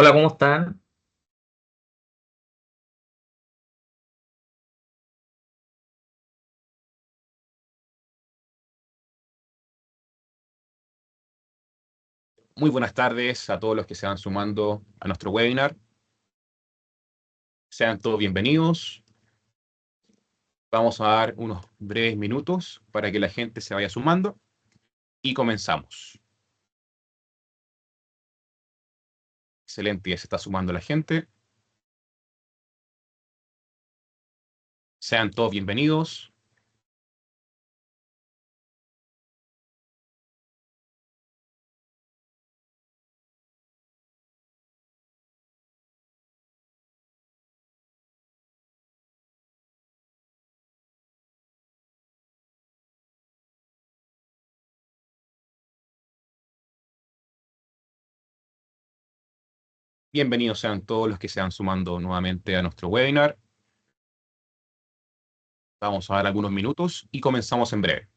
Hola, ¿cómo están? Muy buenas tardes a todos los que se van sumando a nuestro webinar. Sean todos bienvenidos. Vamos a dar unos breves minutos para que la gente se vaya sumando y comenzamos. Excelente, ya se está sumando la gente. Sean todos bienvenidos. Bienvenidos sean todos los que se van sumando nuevamente a nuestro webinar. Vamos a dar algunos minutos y comenzamos en breve.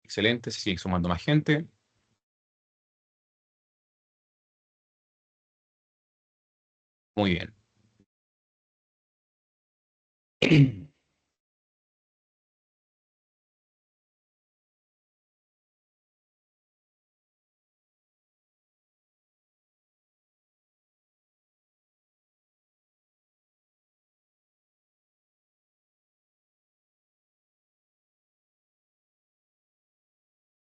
Excelente, se sigue sumando más gente. Muy bien.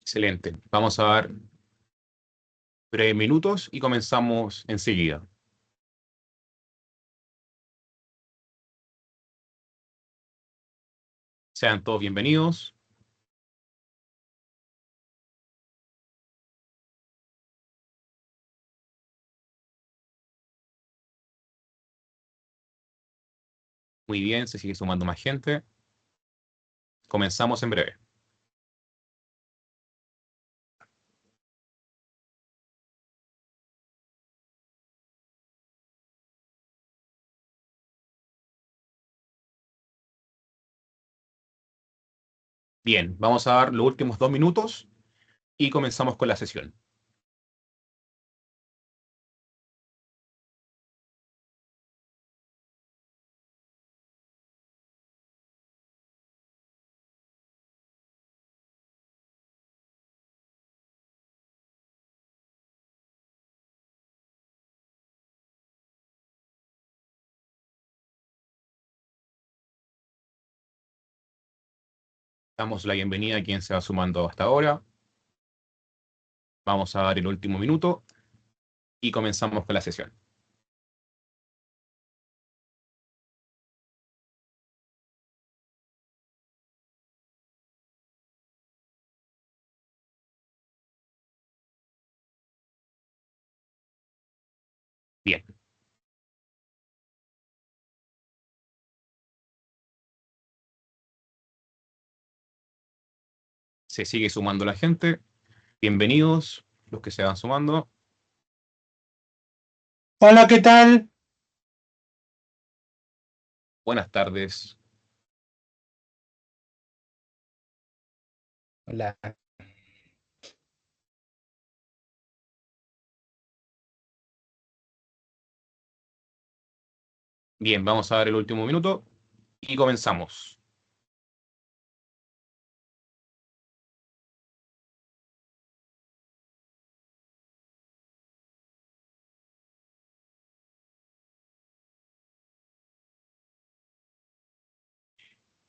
Excelente. Vamos a dar breves minutos y comenzamos enseguida. Sean todos bienvenidos. Muy bien, se sigue sumando más gente. Comenzamos en breve. Bien, vamos a dar los últimos 2 minutos y comenzamos con la sesión. Damos la bienvenida a quien se va sumando hasta ahora. Vamos a dar el último minuto y comenzamos con la sesión. Bien, se sigue sumando la gente. Bienvenidos los que se van sumando. Hola, ¿qué tal? Buenas tardes. Hola. Bien, vamos a dar el último minuto y comenzamos.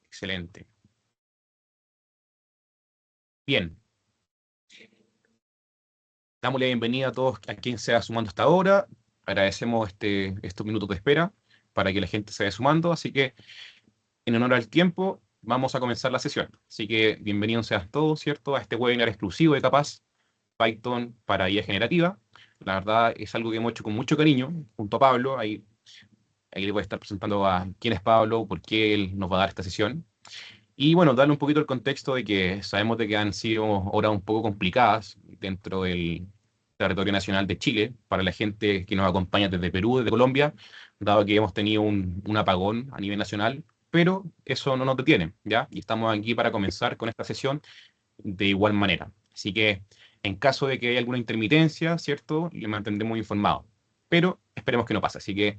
Excelente. Bien, damos la bienvenida a todos a quien se va sumando hasta ahora. Agradecemos estos minutos de espera para que la gente se vaya sumando. Así que, en honor al tiempo, vamos a comenzar la sesión. Así que, bienvenidos sean todos, ¿cierto?, a este webinar exclusivo de Capaz Python para IA generativa. La verdad es algo que hemos hecho con mucho cariño junto a Pablo. Ahí le voy a estar presentando a quién es Pablo, por qué él nos va a dar esta sesión. Y bueno, darle un poquito el contexto de que sabemos de que han sido horas un poco complicadas dentro del territorio nacional de Chile para la gente que nos acompaña desde Perú, desde Colombia. dado que hemos tenido un apagón a nivel nacional, pero eso no nos detiene, ¿ya? Y estamos aquí para comenzar con esta sesión de igual manera. Así que en caso de que haya alguna intermitencia, ¿cierto? Le mantendremos informado. Pero esperemos que no pase. Así que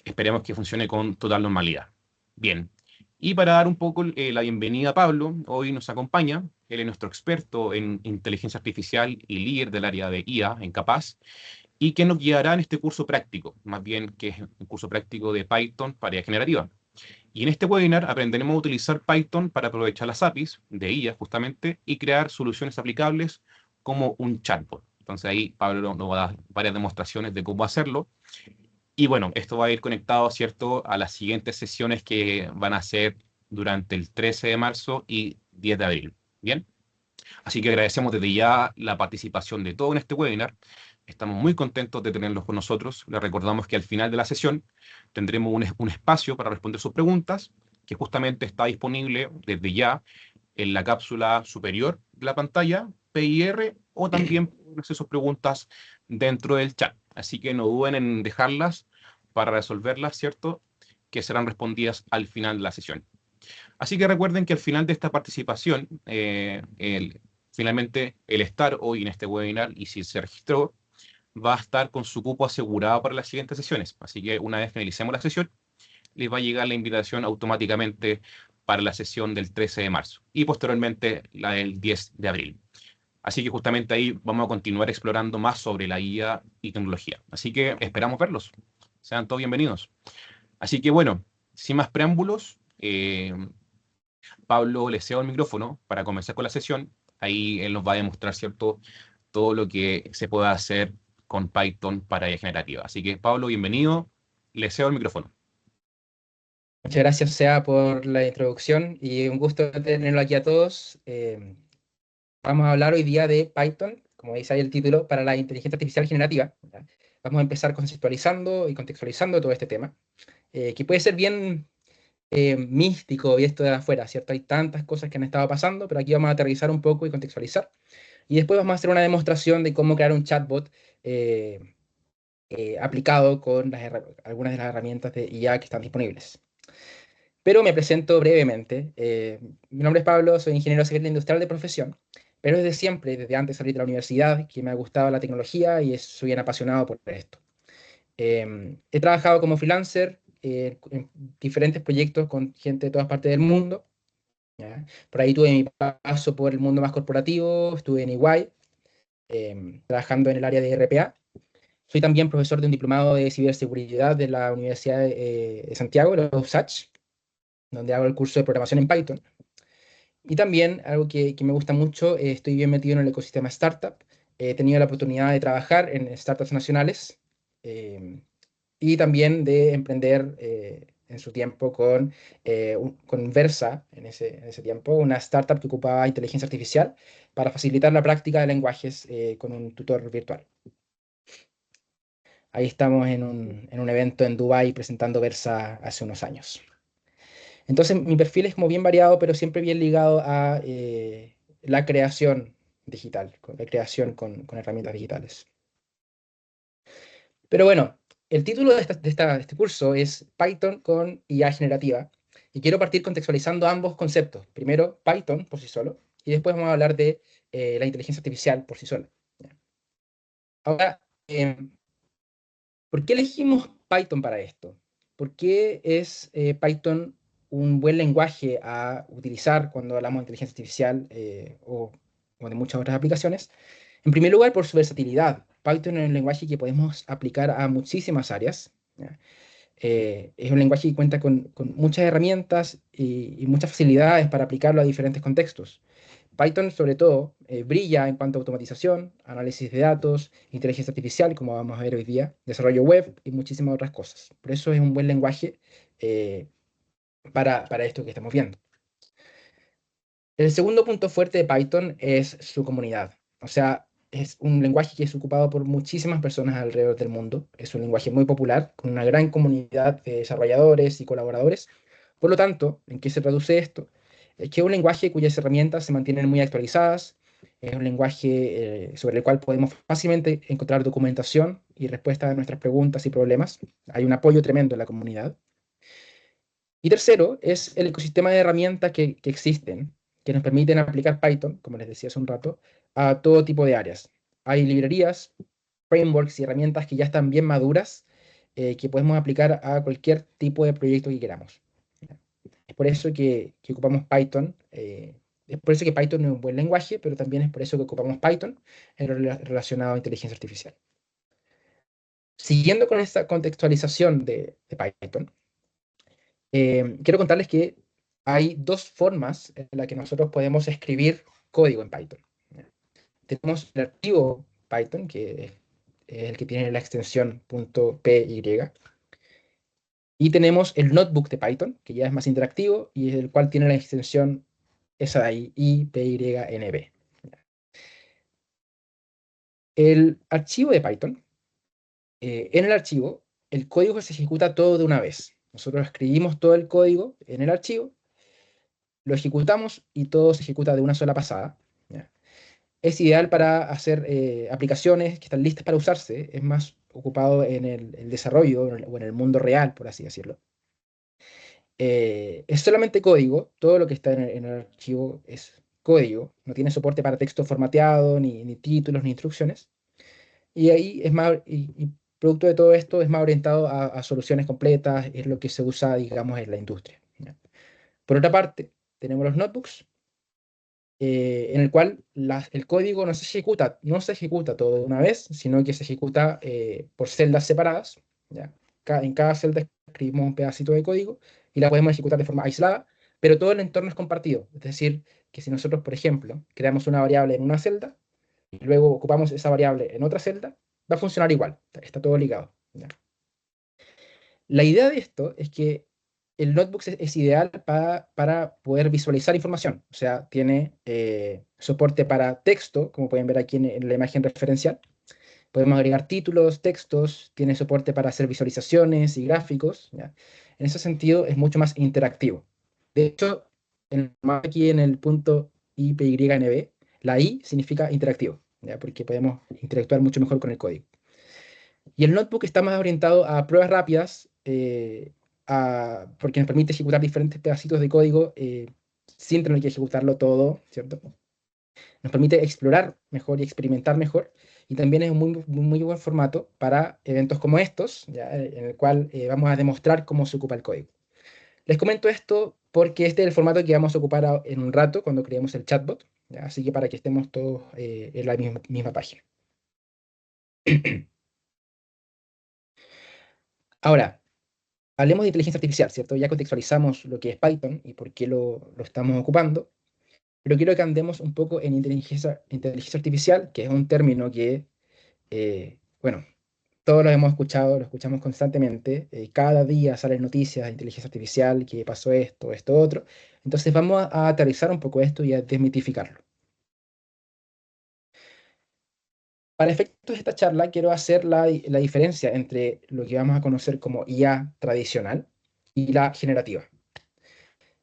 esperemos que funcione con total normalidad. Bien. Y para dar un poco la bienvenida a Pablo, hoy nos acompaña. Él es nuestro experto en inteligencia artificial y líder del área de IA en Capaz, y que nos guiará en este curso práctico, más bien que es un curso práctico de Python para IA generativa. Y en este webinar aprenderemos a utilizar Python para aprovechar las APIs de IA justamente y crear soluciones aplicables como un chatbot. Entonces ahí Pablo nos va a dar varias demostraciones de cómo hacerlo. Y bueno, esto va a ir conectado, ¿cierto?, a las siguientes sesiones que van a ser durante el 13 de marzo y 10 de abril. Bien, así que agradecemos desde ya la participación de todos en este webinar. Estamos muy contentos de tenerlos con nosotros. Les recordamos que al final de la sesión tendremos un espacio para responder sus preguntas, que justamente está disponible desde ya en la cápsula superior de la pantalla, PIR, o también pueden hacer sus preguntas dentro del chat. Así que no duden en dejarlas para resolverlas, ¿cierto?, que serán respondidas al final de la sesión. Así que recuerden que al final de esta participación, finalmente el estar hoy en este webinar, y si se registró, va a estar con su cupo asegurado para las siguientes sesiones. Así que una vez finalicemos la sesión, les va a llegar la invitación automáticamente para la sesión del 13 de marzo y posteriormente la del 10 de abril. Así que justamente ahí vamos a continuar explorando más sobre la IA y tecnología. Así que esperamos verlos. Sean todos bienvenidos. Así que bueno, sin más preámbulos, Pablo le cedo el micrófono para comenzar con la sesión. Ahí él nos va a demostrar, ¿cierto?, todo lo que se puede hacer con Python para IA generativa. Así que Pablo, bienvenido. Le cedo el micrófono. Muchas gracias, Sea, por la introducción y un gusto tenerlo aquí a todos. Vamos a hablar hoy día de Python, como dice ahí el título, para la inteligencia artificial generativa. ¿Ya? Vamos a empezar conceptualizando y contextualizando todo este tema, que puede ser bien místico visto de afuera, ¿cierto? Hay tantas cosas que han estado pasando, pero aquí vamos a aterrizar un poco y contextualizar. Y después vamos a hacer una demostración de cómo crear un chatbot aplicado con algunas de las herramientas de IA que están disponibles. Pero me presento brevemente. Mi nombre es Pablo, soy ingeniero civil industrial de profesión, pero desde siempre, desde antes de salir de la universidad, que me ha gustado la tecnología y soy bien apasionado por esto. He trabajado como freelancer en diferentes proyectos con gente de todas partes del mundo. ¿Ya? Por ahí tuve mi paso por el mundo más corporativo, estuve en EY, trabajando en el área de RPA. Soy también profesor de un diplomado de ciberseguridad de la Universidad de Santiago, la USACH, donde hago el curso de programación en Python. Y también algo que me gusta mucho, estoy bien metido en el ecosistema startup. He tenido la oportunidad de trabajar en startups nacionales eh, y también de emprender en su tiempo con Versa, en ese tiempo, una startup que ocupaba inteligencia artificial para facilitar la práctica de lenguajes con un tutor virtual. Ahí estamos en un evento en Dubái presentando Versa hace unos años. Entonces, mi perfil es como bien variado, pero siempre bien ligado a la creación digital, con la creación con herramientas digitales. Pero bueno, el título de este curso es Python con IA generativa, y quiero partir contextualizando ambos conceptos. Primero, Python por sí solo, y después vamos a hablar de la inteligencia artificial por sí sola. Ahora, ¿por qué elegimos Python para esto? ¿Por qué es Python un buen lenguaje a utilizar cuando hablamos de inteligencia artificial o de muchas otras aplicaciones? En primer lugar, por su versatilidad. Python es un lenguaje que podemos aplicar a muchísimas áreas. ¿Ya? Es un lenguaje que cuenta con muchas herramientas y muchas facilidades para aplicarlo a diferentes contextos. Python, sobre todo, brilla en cuanto a automatización, análisis de datos, inteligencia artificial, como vamos a ver hoy día, desarrollo web y muchísimas otras cosas. Por eso es un buen lenguaje eh, para esto que estamos viendo. El segundo punto fuerte de Python es su comunidad. O sea, es un lenguaje que es ocupado por muchísimas personas alrededor del mundo. Es un lenguaje muy popular, con una gran comunidad de desarrolladores y colaboradores. Por lo tanto, ¿en qué se traduce esto? Es que es un lenguaje cuyas herramientas se mantienen muy actualizadas. Es un lenguaje sobre el cual podemos fácilmente encontrar documentación y respuesta a nuestras preguntas y problemas. Hay un apoyo tremendo en la comunidad. Y tercero, es el ecosistema de herramientas que existen, que nos permiten aplicar Python, como les decía hace un rato, a todo tipo de áreas. Hay librerías, frameworks y herramientas que ya están bien maduras, que podemos aplicar a cualquier tipo de proyecto que queramos. Es por eso que ocupamos Python. Es por eso que Python es un buen lenguaje, pero también es por eso que ocupamos Python en lo relacionado a inteligencia artificial. Siguiendo con esta contextualización de Python, quiero contarles que hay dos formas en las que nosotros podemos escribir código en Python. Tenemos el archivo Python, que es el que tiene la extensión .py, y tenemos el notebook de Python, que ya es más interactivo y el cual tiene la extensión esa de ahí, IPYNB. El archivo de Python, en el archivo, el código se ejecuta todo de una vez. Nosotros escribimos todo el código en el archivo, lo ejecutamos y todo se ejecuta de una sola pasada. ¿Ya? Es ideal para hacer aplicaciones que están listas para usarse, es más ocupado en el desarrollo o en el mundo real, por así decirlo. Es solamente código, todo lo que está en el archivo es código, no tiene soporte para texto formateado, ni títulos, ni instrucciones. Y ahí es más, y producto de todo esto es más orientado a soluciones completas, es lo que se usa, digamos, en la industria. ¿Ya? Por otra parte, tenemos los notebooks, en el cual el código no se ejecuta todo de una vez, sino que se ejecuta por celdas separadas. ¿Ya? En cada celda escribimos un pedacito de código y la podemos ejecutar de forma aislada, pero todo el entorno es compartido. Es decir, que si nosotros, por ejemplo, creamos una variable en una celda y luego ocupamos esa variable en otra celda, va a funcionar igual, está todo ligado. ¿Ya? La idea de esto es que el notebook es ideal para poder visualizar información. O sea, tiene soporte para texto, como pueden ver aquí en la imagen referencial. Podemos agregar títulos, textos, tiene soporte para hacer visualizaciones y gráficos. ¿Ya? En ese sentido, es mucho más interactivo. De hecho, aquí en el punto IPYNB, la I significa interactivo, ¿ya? Porque podemos interactuar mucho mejor con el código. Y el notebook está más orientado a pruebas rápidas, porque nos permite ejecutar diferentes pedacitos de código sin tener que ejecutarlo todo, ¿cierto? Nos permite explorar mejor y experimentar mejor. Y también es un muy buen formato para eventos como estos, ¿ya? En el cual vamos a demostrar cómo se ocupa el código. Les comento esto porque este es el formato que vamos a ocupar en un rato cuando creemos el chatbot, ¿ya? Así que para que estemos todos en la misma página. Ahora, hablemos de inteligencia artificial, ¿cierto? Ya contextualizamos lo que es Python y por qué lo estamos ocupando, pero quiero que andemos un poco en inteligencia artificial, que es un término que, bueno, todos lo hemos escuchado, lo escuchamos constantemente, cada día salen noticias de inteligencia artificial, que pasó esto, esto, otro. Entonces vamos a aterrizar un poco esto y a desmitificarlo. Para efectos de esta charla, quiero hacer la diferencia entre lo que vamos a conocer como IA tradicional y la generativa.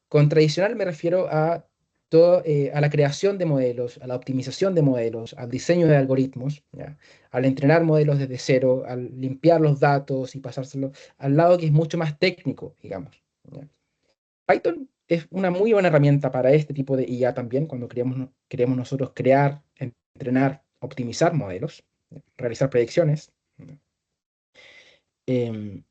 Con tradicional me refiero a la creación de modelos, a la optimización de modelos, al diseño de algoritmos, ¿ya? Al entrenar modelos desde cero, al limpiar los datos y pasárselo al lado que es mucho más técnico, digamos. ¿Ya? Python es una muy buena herramienta para este tipo de IA también, cuando queremos nosotros crear, entrenar, optimizar modelos, ¿ya? Realizar predicciones. ¿Ya? Em,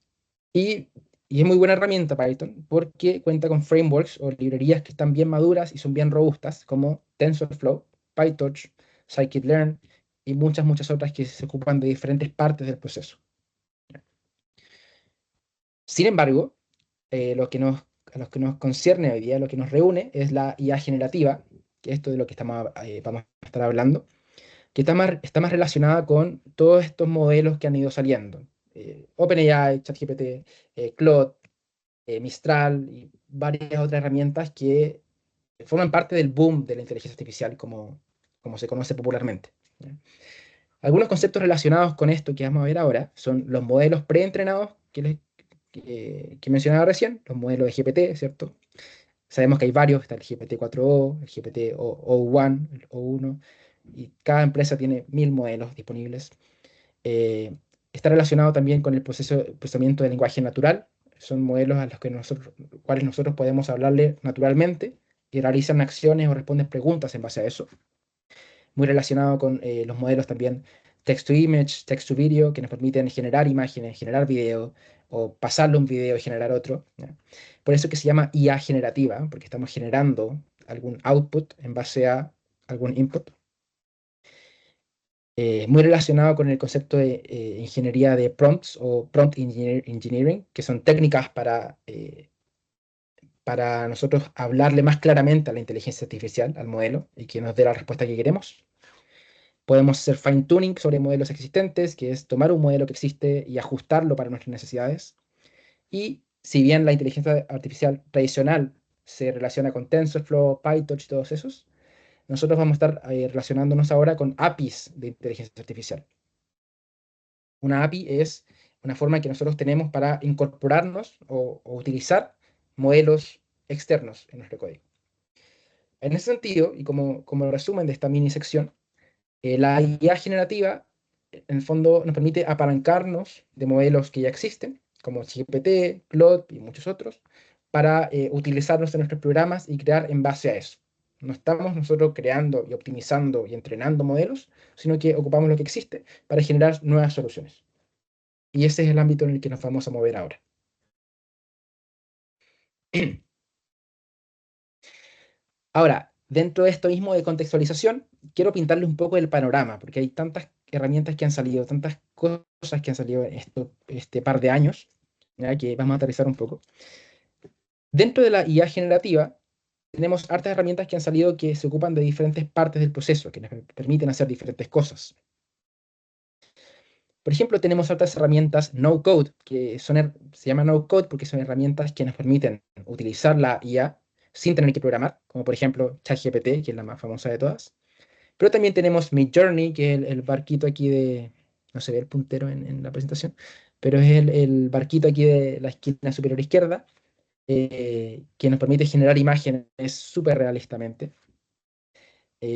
Y, y es muy buena herramienta Python porque cuenta con frameworks o librerías que están bien maduras y son bien robustas, como TensorFlow, PyTorch, Scikit-learn y muchas otras que se ocupan de diferentes partes del proceso. Sin embargo, a los que nos concierne hoy día, lo que nos reúne es la IA generativa, que es esto de lo que vamos a estar hablando, que está más relacionada con todos estos modelos que han ido saliendo. OpenAI, ChatGPT, Claude, Mistral y varias otras herramientas que forman parte del boom de la inteligencia artificial como se conoce popularmente. ¿Ya? Algunos conceptos relacionados con esto que vamos a ver ahora son los modelos preentrenados que mencionaba recién, los modelos de GPT, ¿cierto? Sabemos que hay varios, está el GPT-4o, el GPT-O1, el O1, y cada empresa tiene 1000 modelos disponibles. Está relacionado también con el procesamiento del lenguaje natural. Son modelos a los que cuales nosotros podemos hablarle naturalmente y realizan acciones o responden preguntas en base a eso. Muy relacionado con los modelos también text to image, text to video, que nos permiten generar imágenes, generar video, o pasarle un video y generar otro, ¿ya? Por eso que se llama IA generativa, porque estamos generando algún output en base a algún input. Muy relacionado con el concepto de ingeniería de prompts o prompt engineering, que son técnicas para nosotros hablarle más claramente a la inteligencia artificial, al modelo, y que nos dé la respuesta que queremos. Podemos hacer fine tuning sobre modelos existentes, que es tomar un modelo que existe y ajustarlo para nuestras necesidades. Y si bien la inteligencia artificial tradicional se relaciona con TensorFlow, PyTorch y todos esos, nosotros vamos a estar relacionándonos ahora con APIs de inteligencia artificial. Una API es una forma que nosotros tenemos para incorporarnos o utilizar modelos externos en nuestro código. En ese sentido, y como resumen de esta mini sección, la IA generativa, en el fondo, nos permite apalancarnos de modelos que ya existen, como GPT, Claude y muchos otros, para utilizarlos en nuestros programas y crear en base a eso. No estamos nosotros creando y optimizando y entrenando modelos, sino que ocupamos lo que existe para generar nuevas soluciones. Y ese es el ámbito en el que nos vamos a mover ahora. Ahora, dentro de esto mismo de contextualización, quiero pintarle un poco el panorama, porque hay tantas herramientas que han salido, tantas cosas que han salido en este par de años, ¿ya? Que vamos a aterrizar un poco. Dentro de la IA generativa, tenemos hartas herramientas que han salido que se ocupan de diferentes partes del proceso, que nos permiten hacer diferentes cosas. Por ejemplo, tenemos otras herramientas no code, que se llaman no code porque son herramientas que nos permiten utilizar la IA sin tener que programar, como por ejemplo ChatGPT, que es la más famosa de todas. Pero también tenemos Midjourney, que es el barquito aquí de, no se ve el puntero en la presentación, pero es el barquito aquí de la esquina superior izquierda, que nos permite generar imágenes súper realistamente.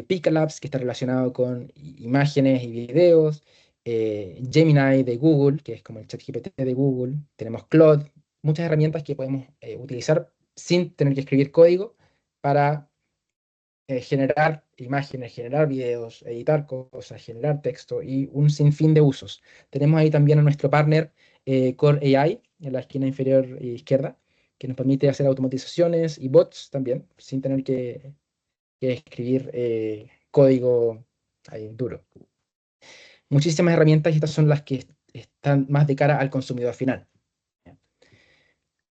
Picalabs, que está relacionado con imágenes y videos, Gemini de Google, que es como el ChatGPT de Google, tenemos Claude, muchas herramientas que podemos utilizar sin tener que escribir código para generar imágenes, generar videos, editar cosas, generar texto y un sinfín de usos. Tenemos ahí también a nuestro partner Core AI en la esquina inferior izquierda, que nos permite hacer automatizaciones y bots también, sin tener que escribir código ahí, duro. Muchísimas herramientas y estas son las que están más de cara al consumidor final.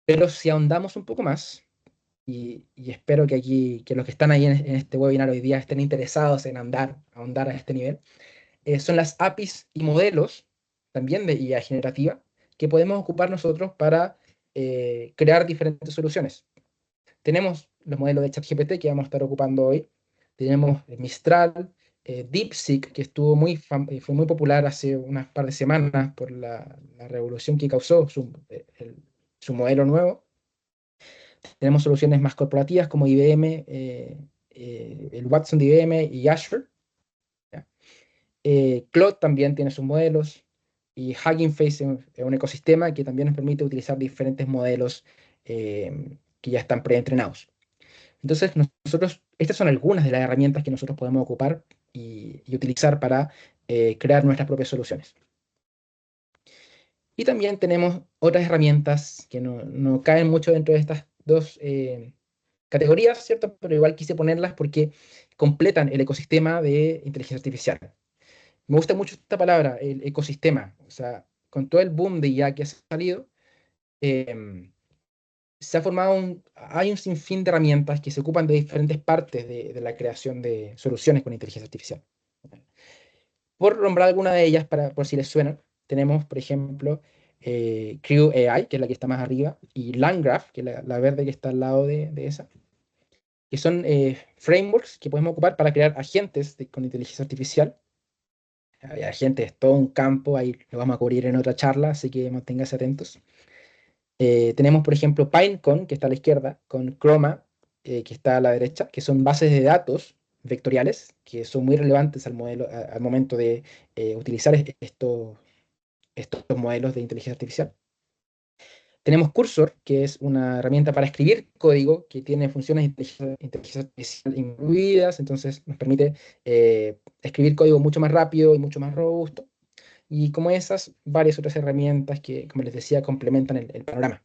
Pero si ahondamos un poco más, y espero que aquí, que los que están ahí en este webinar hoy día estén interesados en ahondar a este nivel, son las APIs y modelos, también de IA generativa, que podemos ocupar nosotros para crear diferentes soluciones. Tenemos los modelos de ChatGPT que vamos a estar ocupando hoy. Tenemos Mistral, DeepSeek, que fue muy popular hace unas par de semanas por la revolución que causó su modelo nuevo. Tenemos soluciones más corporativas como IBM, el Watson de IBM y Azure. ¿Ya? Claude también tiene sus modelos y Hugging Face es un ecosistema que también nos permite utilizar diferentes modelos que ya están preentrenados. Entonces, estas son algunas de las herramientas que nosotros podemos ocupar y utilizar para crear nuestras propias soluciones. Y también tenemos otras herramientas que no caen mucho dentro de estas dos categorías, ¿cierto? Pero igual quise ponerlas porque completan el ecosistema de inteligencia artificial. Me gusta mucho esta palabra, el ecosistema. O sea, con todo el boom de IA que ha salido, se ha formado hay un sinfín de herramientas que se ocupan de diferentes partes de la creación de soluciones con inteligencia artificial. Por nombrar alguna de ellas, por si les suenan, tenemos, por ejemplo, Crew AI, que es la que está más arriba, y LangGraph, que es la verde que está al lado de esa, que son frameworks que podemos ocupar para crear agentes con inteligencia artificial. Agentes es todo un campo, ahí lo vamos a cubrir en otra charla, así que manténganse atentos. Tenemos, por ejemplo, Pinecone, que está a la izquierda, con Chroma, que está a la derecha, que son bases de datos vectoriales, que son muy relevantes al momento de utilizar estos modelos de inteligencia artificial. Tenemos Cursor, que es una herramienta para escribir código que tiene funciones de inteligencia artificial incluidas, entonces nos permite escribir código mucho más rápido y mucho más robusto. Y como esas, varias otras herramientas que, como les decía, complementan el panorama.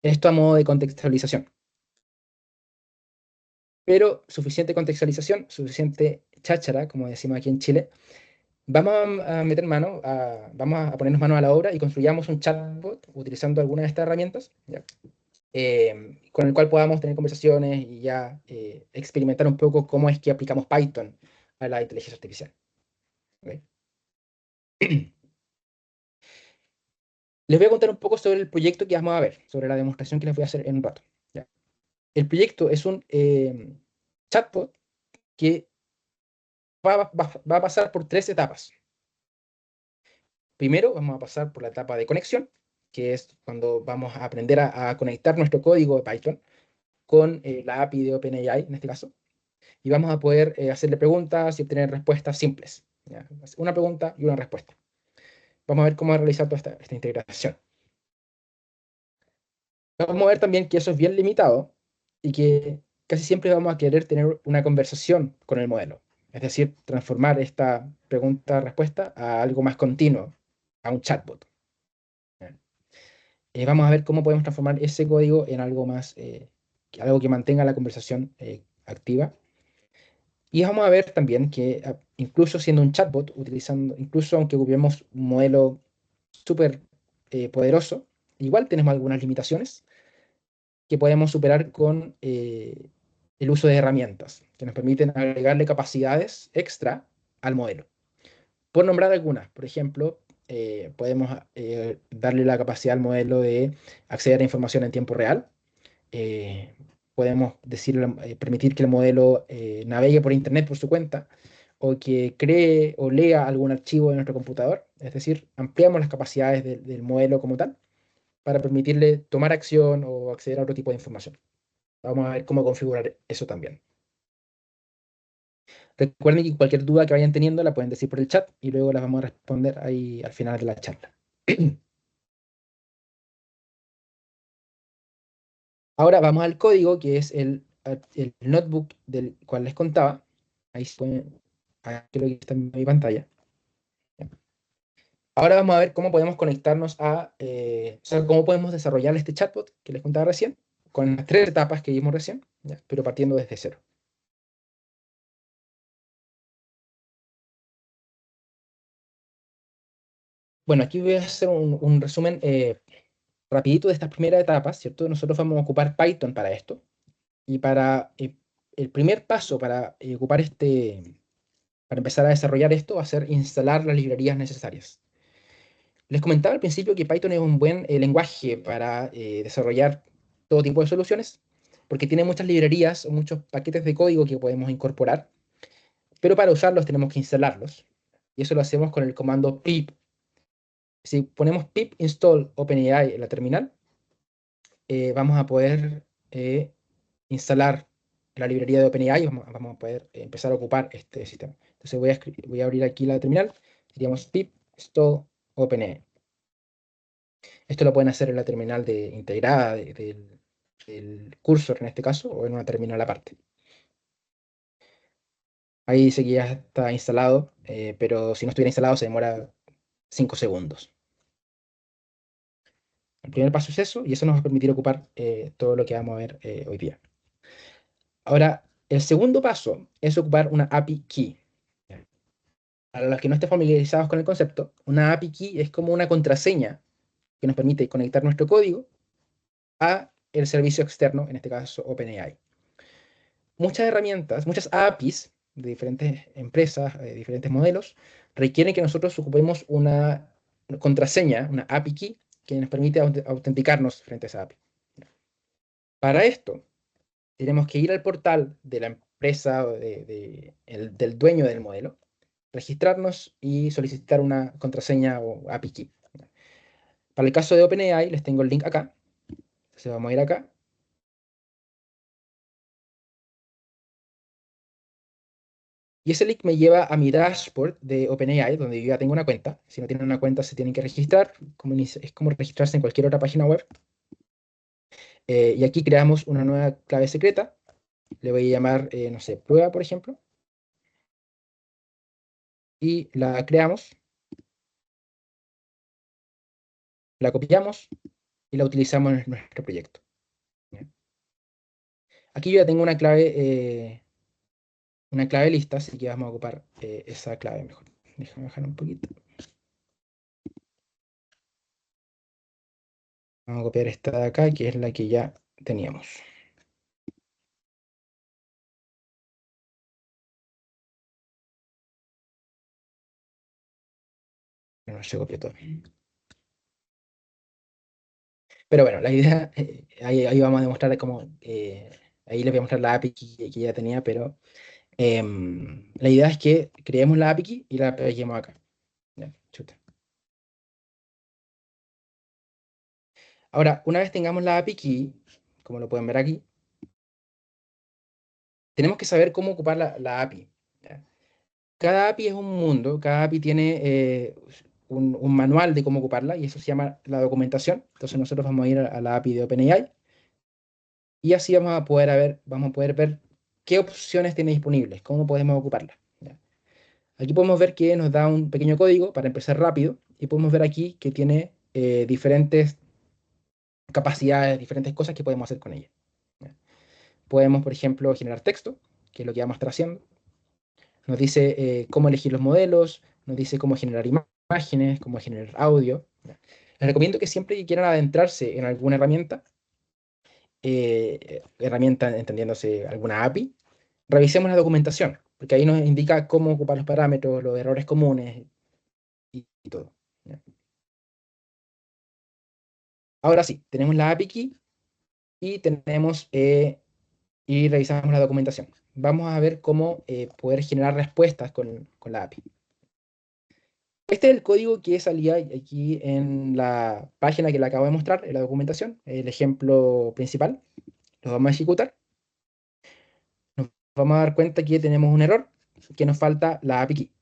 Esto a modo de contextualización. Pero suficiente contextualización, suficiente cháchara, como decimos aquí en Chile. Vamos a meter mano, vamos a ponernos mano a la obra y construyamos un chatbot utilizando alguna de estas herramientas, ¿ya? Con el cual podamos tener conversaciones y ya experimentar un poco cómo es que aplicamos Python a la inteligencia artificial. ¿Ok? Les voy a contar un poco sobre el proyecto que vamos a ver, sobre la demostración que les voy a hacer en un rato. ¿Ya? El proyecto es un chatbot que va a pasar por tres etapas. Primero vamos a pasar por la etapa de conexión, que es cuando vamos a aprender a conectar nuestro código de Python con la API de OpenAI, en este caso, y vamos a poder hacerle preguntas y obtener respuestas simples. ¿Ya? Una pregunta y una respuesta. Vamos a ver cómo realizar toda esta integración. Vamos a ver también que eso es bien limitado y que casi siempre vamos a querer tener una conversación con el modelo. Es decir, transformar esta pregunta-respuesta a algo más continuo, a un chatbot. Vamos a ver cómo podemos transformar ese código en algo más, algo que mantenga la conversación activa. Y vamos a ver también que incluso siendo un chatbot, incluso aunque ocupemos un modelo súper poderoso, igual tenemos algunas limitaciones que podemos superar con el uso de herramientas que nos permiten agregarle capacidades extra al modelo. Por nombrar algunas, por ejemplo, podemos darle la capacidad al modelo de acceder a información en tiempo real. eh, Podemos permitir que el modelo navegue por internet por su cuenta o que cree o lea algún archivo de nuestro computador. Es decir, ampliamos las capacidades del modelo como tal para permitirle tomar acción o acceder a otro tipo de información. Vamos a ver cómo configurar eso también. Recuerden que cualquier duda que vayan teniendo la pueden decir por el chat y luego las vamos a responder ahí al final de la charla. Ahora vamos al código, que es el notebook del cual les contaba. Ahí se pueden, creo que está en mi pantalla. Ahora vamos a ver cómo podemos conectarnos o sea, cómo podemos desarrollar este chatbot que les contaba recién, con las tres etapas que vimos recién, ¿ya? Pero partiendo desde cero. Bueno, aquí voy a hacer un resumen rapidito de estas primeras etapas, ¿cierto? Nosotros vamos a ocupar Python para esto. Y para el primer paso para ocupar para empezar a desarrollar esto va a ser instalar las librerías necesarias. Les comentaba al principio que Python es un buen lenguaje para desarrollar todo tipo de soluciones, porque tiene muchas librerías o muchos paquetes de código que podemos incorporar, pero para usarlos tenemos que instalarlos. Y eso lo hacemos con el comando pip. Si ponemos pip install OpenAI en la terminal, vamos a poder instalar la librería de OpenAI y vamos a poder empezar a ocupar este sistema. Entonces voy a abrir aquí la terminal, diríamos pip install OpenAI. Esto lo pueden hacer en la terminal integrada del cursor en este caso, o en una terminal aparte. Ahí dice que ya está instalado, pero si no estuviera instalado se demora 5 segundos. El primer paso es eso, y eso nos va a permitir ocupar todo lo que vamos a ver hoy día. Ahora, el segundo paso es ocupar una API Key. Para los que no estén familiarizados con el concepto, una API Key es como una contraseña que nos permite conectar nuestro código a el servicio externo, en este caso OpenAI. Muchas herramientas, muchas APIs de diferentes empresas, de diferentes modelos, requieren que nosotros ocupemos una contraseña, una API Key, que nos permite autenticarnos frente a esa API. Para esto, tenemos que ir al portal de la empresa o del dueño del modelo, registrarnos y solicitar una contraseña o API key. Para el caso de OpenAI, les tengo el link acá. Entonces vamos a ir acá. Y ese link me lleva a mi dashboard de OpenAI, donde yo ya tengo una cuenta. Si no tienen una cuenta, se tienen que registrar. Es como registrarse en cualquier otra página web. Y aquí creamos una nueva clave secreta. Le voy a llamar, no sé, prueba, por ejemplo. Y la creamos, la copiamos y la utilizamos en nuestro proyecto. ¿Ya? Aquí yo ya tengo una clave lista, así que vamos a ocupar esa clave mejor. Déjame bajar un poquito. Vamos a copiar esta de acá, que es la que ya teníamos. No se copió todo. Pero bueno, la idea, ahí vamos a demostrar cómo, ahí les voy a mostrar la API que ya tenía, pero la idea es que creemos la API key y la peguemos acá. Ya, chuta. Ahora, una vez tengamos la API key, como lo pueden ver aquí, tenemos que saber cómo ocupar la API. ¿Ya? Cada API es un mundo, cada API tiene un manual de cómo ocuparla y eso se llama la documentación. Entonces nosotros vamos a ir a la API de OpenAI y así vamos a poder ver qué opciones tiene disponibles, cómo podemos ocuparla. ¿Ya? Aquí podemos ver que nos da un pequeño código para empezar rápido y podemos ver aquí que tiene diferentes capacidades, diferentes cosas que podemos hacer con ella. ¿Ya? Podemos, por ejemplo, generar texto, que es lo que vamos a estar haciendo. Nos dice cómo elegir los modelos, nos dice cómo generar imágenes, cómo generar audio. ¿Ya? Les recomiendo que siempre que quieran adentrarse en alguna herramienta entendiéndose alguna API, revisemos la documentación, porque ahí nos indica cómo ocupar los parámetros, los errores comunes y todo. ¿Ya? Ahora sí, tenemos la API key y y revisamos la documentación. Vamos a ver cómo poder generar respuestas con la API. Este es el código que salía aquí en la página que le acabo de mostrar, en la documentación, el ejemplo principal. Lo vamos a ejecutar. Nos vamos a dar cuenta que tenemos un error, que nos falta la API key.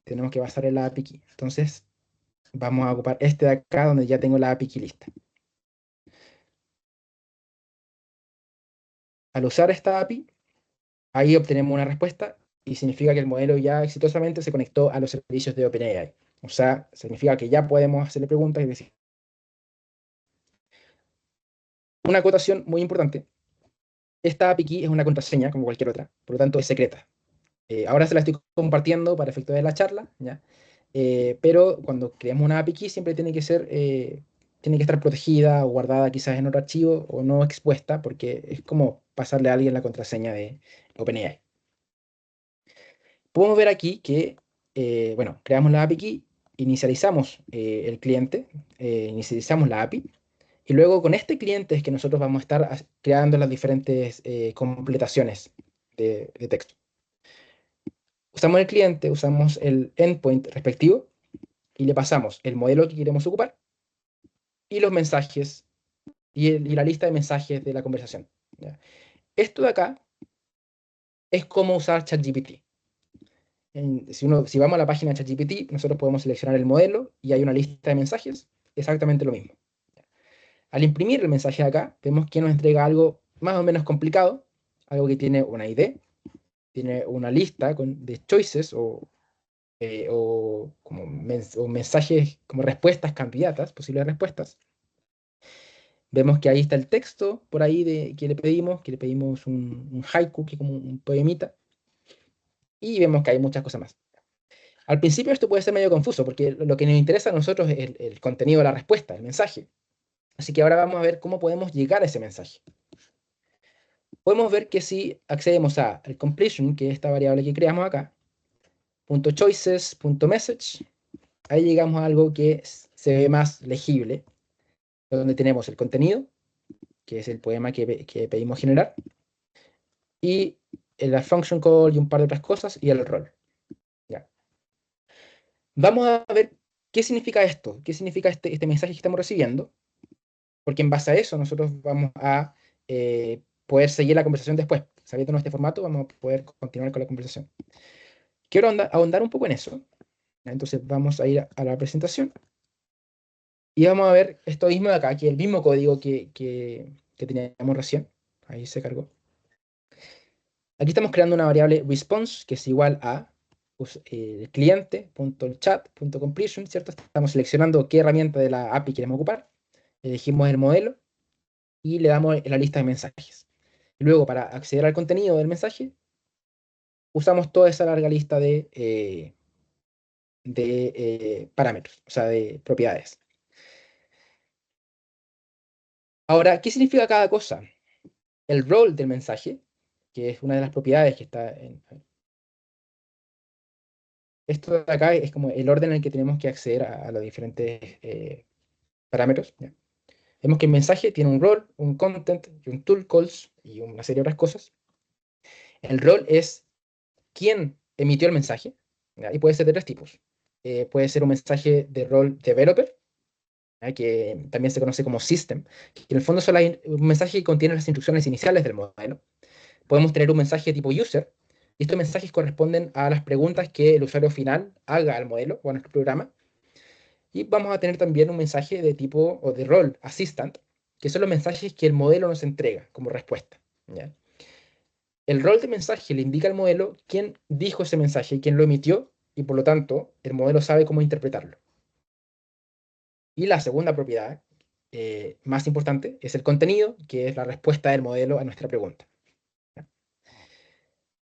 Tenemos que basar en la API key. Entonces, vamos a ocupar este de acá, donde ya tengo la API key lista. Al usar esta API, ahí obtenemos una respuesta y significa que el modelo ya exitosamente se conectó a los servicios de OpenAI. O sea, significa que ya podemos hacerle preguntas y decir. Una acotación muy importante. Esta API key es una contraseña como cualquier otra, por lo tanto es secreta. Ahora se la estoy compartiendo para efectos de la charla, ¿ya? Pero cuando creamos una API key siempre tiene que estar protegida o guardada quizás en otro archivo o no expuesta, porque es como pasarle a alguien la contraseña de OpenAI. Podemos ver aquí que, bueno, creamos la API key, inicializamos el cliente, inicializamos la API, y luego con este cliente es que nosotros vamos a estar creando las diferentes completaciones de texto. Usamos el cliente, usamos el endpoint respectivo y le pasamos el modelo que queremos ocupar y los mensajes y la lista de mensajes de la conversación. ¿Ya? Esto de acá es como usar ChatGPT. Si vamos a la página de ChatGPT, nosotros podemos seleccionar el modelo y hay una lista de mensajes, exactamente lo mismo. Al imprimir el mensaje de acá, vemos que nos entrega algo más o menos complicado, algo que tiene una ID, tiene una lista de choices o como o mensajes como respuestas candidatas, posibles respuestas. Vemos que ahí está el texto por ahí que le pedimos un haiku, que es como un poemita, y vemos que hay muchas cosas más. Al principio esto puede ser medio confuso, porque lo que nos interesa a nosotros es el contenido de la respuesta, el mensaje. Así que ahora vamos a ver cómo podemos llegar a ese mensaje. Podemos ver que si accedemos a el completion, que es esta variable que creamos acá, .choices.message, ahí llegamos a algo que se ve más legible, donde tenemos el contenido, que es el poema que pedimos generar, y la function call y un par de otras cosas, y el rol. ¿Ya? Vamos a ver qué significa esto, qué significa este mensaje que estamos recibiendo, porque en base a eso nosotros vamos a poder seguir la conversación después. sabiendo este formato, vamos a poder continuar con la conversación. Quiero ahondar un poco en eso. Entonces vamos a ir a la presentación y vamos a ver esto mismo de acá, que es el mismo código que teníamos recién. Ahí se cargó. Aquí estamos creando una variable response que es igual a cliente.chat.completion, ¿cierto? Estamos seleccionando qué herramienta de la API queremos ocupar, elegimos el modelo y le damos la lista de mensajes. Luego, para acceder al contenido del mensaje, usamos toda esa larga lista de parámetros, o sea, de propiedades. Ahora, ¿qué significa cada cosa? El role del mensaje, que es una de las propiedades que está en... Esto de acá es como el orden en el que tenemos que acceder a los diferentes parámetros. ¿Ya? Vemos que el mensaje tiene un role, un content y un tool calls y una serie de otras cosas. El role es quién emitió el mensaje, ¿ya? Y puede ser de tres tipos. Puede ser un mensaje de role developer, ¿ya? Que también se conoce como system, que en el fondo son un mensaje que contiene las instrucciones iniciales del modelo. Podemos tener un mensaje tipo user, y estos mensajes corresponden a las preguntas que el usuario final haga al modelo o a nuestro programa. Y vamos a tener también un mensaje de tipo o de role assistant, que son los mensajes que el modelo nos entrega como respuesta. ¿Ya? El rol de mensaje le indica al modelo quién dijo ese mensaje y quién lo emitió, y por lo tanto el modelo sabe cómo interpretarlo. Y la segunda propiedad, más importante, es el contenido, que es la respuesta del modelo a nuestra pregunta.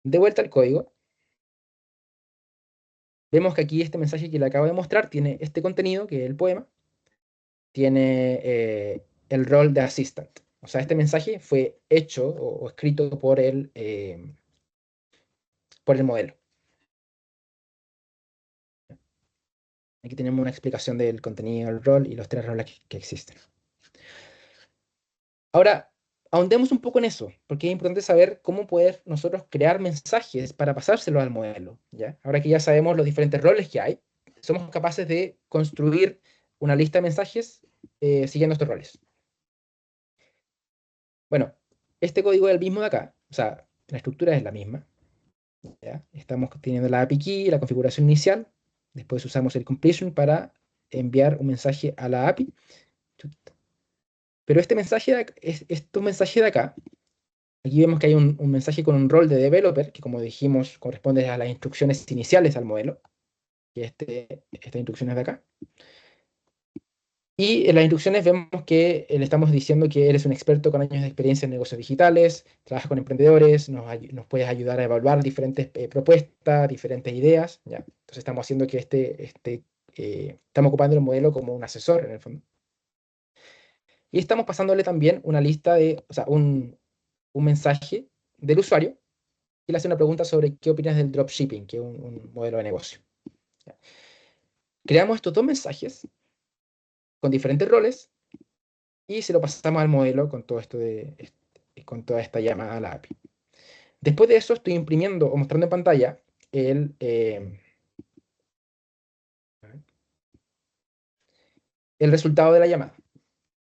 De vuelta al código, vemos que aquí este mensaje que le acabo de mostrar tiene este contenido, que es el poema, tiene el rol de assistant. O sea, este mensaje fue hecho o escrito por el modelo. Aquí tenemos una explicación del contenido, el rol y los tres roles que existen. Ahora, ahondemos un poco en eso, porque es importante saber cómo poder nosotros crear mensajes para pasárselos al modelo, ¿ya? Ahora que ya sabemos los diferentes roles que hay, somos capaces de construir una lista de mensajes siguiendo estos roles. Bueno, este código es el mismo de acá, o sea, la estructura es la misma, ¿ya? Estamos teniendo la API key, la configuración inicial, después usamos el completion para enviar un mensaje a la API, pero este mensaje estos mensajes de acá, aquí vemos que hay un mensaje con un rol de developer, que como dijimos corresponde a las instrucciones iniciales al modelo, que estas instrucciones de acá. Y en las instrucciones vemos que le estamos diciendo que eres un experto con años de experiencia en negocios digitales, trabajas con emprendedores, nos puedes ayudar a evaluar diferentes propuestas, diferentes ideas. ¿Ya? Entonces estamos haciendo que estamos ocupando el modelo como un asesor en el fondo. Y estamos pasándole también una lista o sea, un mensaje del usuario y le hace una pregunta sobre qué opinas del dropshipping, que es un modelo de negocio. ¿Ya? Creamos estos dos mensajes con diferentes roles y se lo pasamos al modelo con todo esto con toda esta llamada a la API. Después de eso estoy imprimiendo o mostrando en pantalla el resultado de la llamada.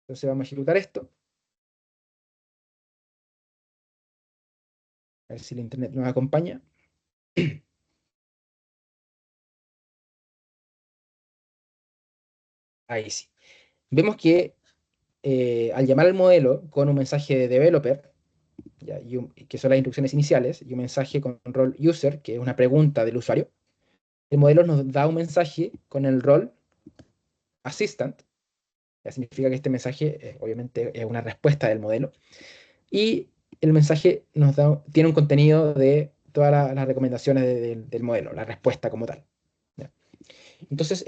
Entonces vamos a ejecutar esto. A ver si el internet nos acompaña. Ahí sí. Vemos que al llamar al modelo con un mensaje de developer, ¿ya? Que son las instrucciones iniciales, y un mensaje con rol user, que es una pregunta del usuario, el modelo nos da un mensaje con el rol assistant. Ya significa que este mensaje obviamente es una respuesta del modelo. Y el mensaje tiene un contenido de todas las recomendaciones del modelo, la respuesta como tal. ¿Ya? Entonces,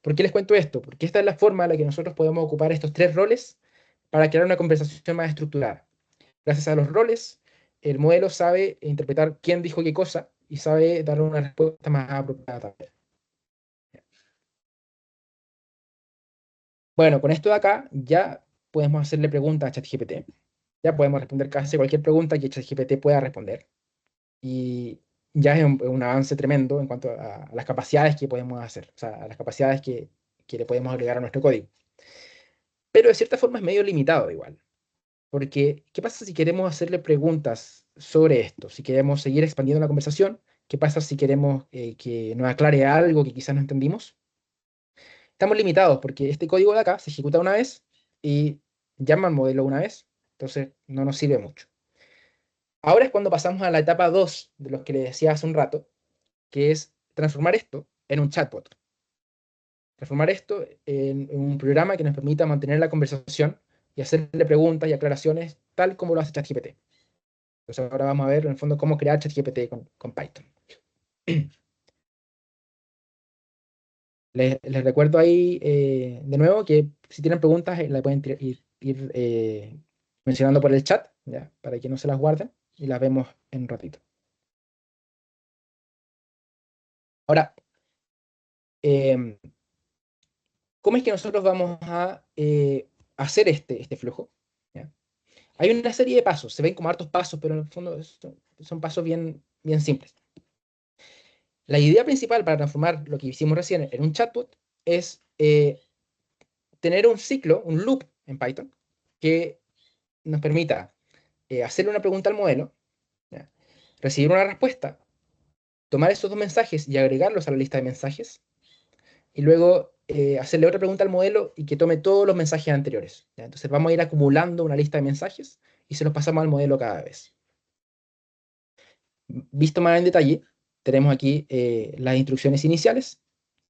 ¿por qué les cuento esto? Porque esta es la forma en la que nosotros podemos ocupar estos tres roles para crear una conversación más estructurada. Gracias a los roles, el modelo sabe interpretar quién dijo qué cosa y sabe dar una respuesta más apropiada también. Bueno, con esto de acá ya podemos hacerle preguntas a ChatGPT. Ya podemos responder casi cualquier pregunta que ChatGPT pueda responder. Y ya es un avance tremendo en cuanto a las capacidades que podemos hacer, o sea, a las capacidades que le podemos agregar a nuestro código. Pero de cierta forma es medio limitado igual. Porque, ¿qué pasa si queremos hacerle preguntas sobre esto. Si queremos seguir expandiendo la conversación, ¿qué pasa si queremos que nos aclare algo que quizás no entendimos? Estamos limitados porque este código de acá se ejecuta una vez y llama al modelo una vez, entonces no nos sirve mucho. Ahora es cuando pasamos a la etapa 2 de los que les decía hace un rato, que es transformar esto en un chatbot. Transformar esto en un programa que nos permita mantener la conversación y hacerle preguntas y aclaraciones tal como lo hace ChatGPT. Entonces ahora vamos a ver en el fondo cómo crear ChatGPT con Python. Les recuerdo ahí de nuevo que si tienen preguntas la pueden ir, mencionando por el chat, ¿ya? Para que no se las guarden y las vemos en un ratito. Ahora, em, ¿cómo es que nosotros vamos a hacer este flujo? ¿Ya? Hay una serie de pasos, se ven como hartos pasos, pero en el fondo son pasos bien simples. La idea principal para transformar lo que hicimos recién en un chatbot es tener un ciclo, un loop en Python, que nos permita hacerle una pregunta al modelo, ¿ya? Recibir una respuesta, tomar esos dos mensajes y agregarlos a la lista de mensajes, y luego hacerle otra pregunta al modelo y que tome todos los mensajes anteriores, ¿ya? Entonces vamos a ir acumulando una lista de mensajes y se los pasamos al modelo cada vez. Visto más en detalle, tenemos aquí las instrucciones iniciales,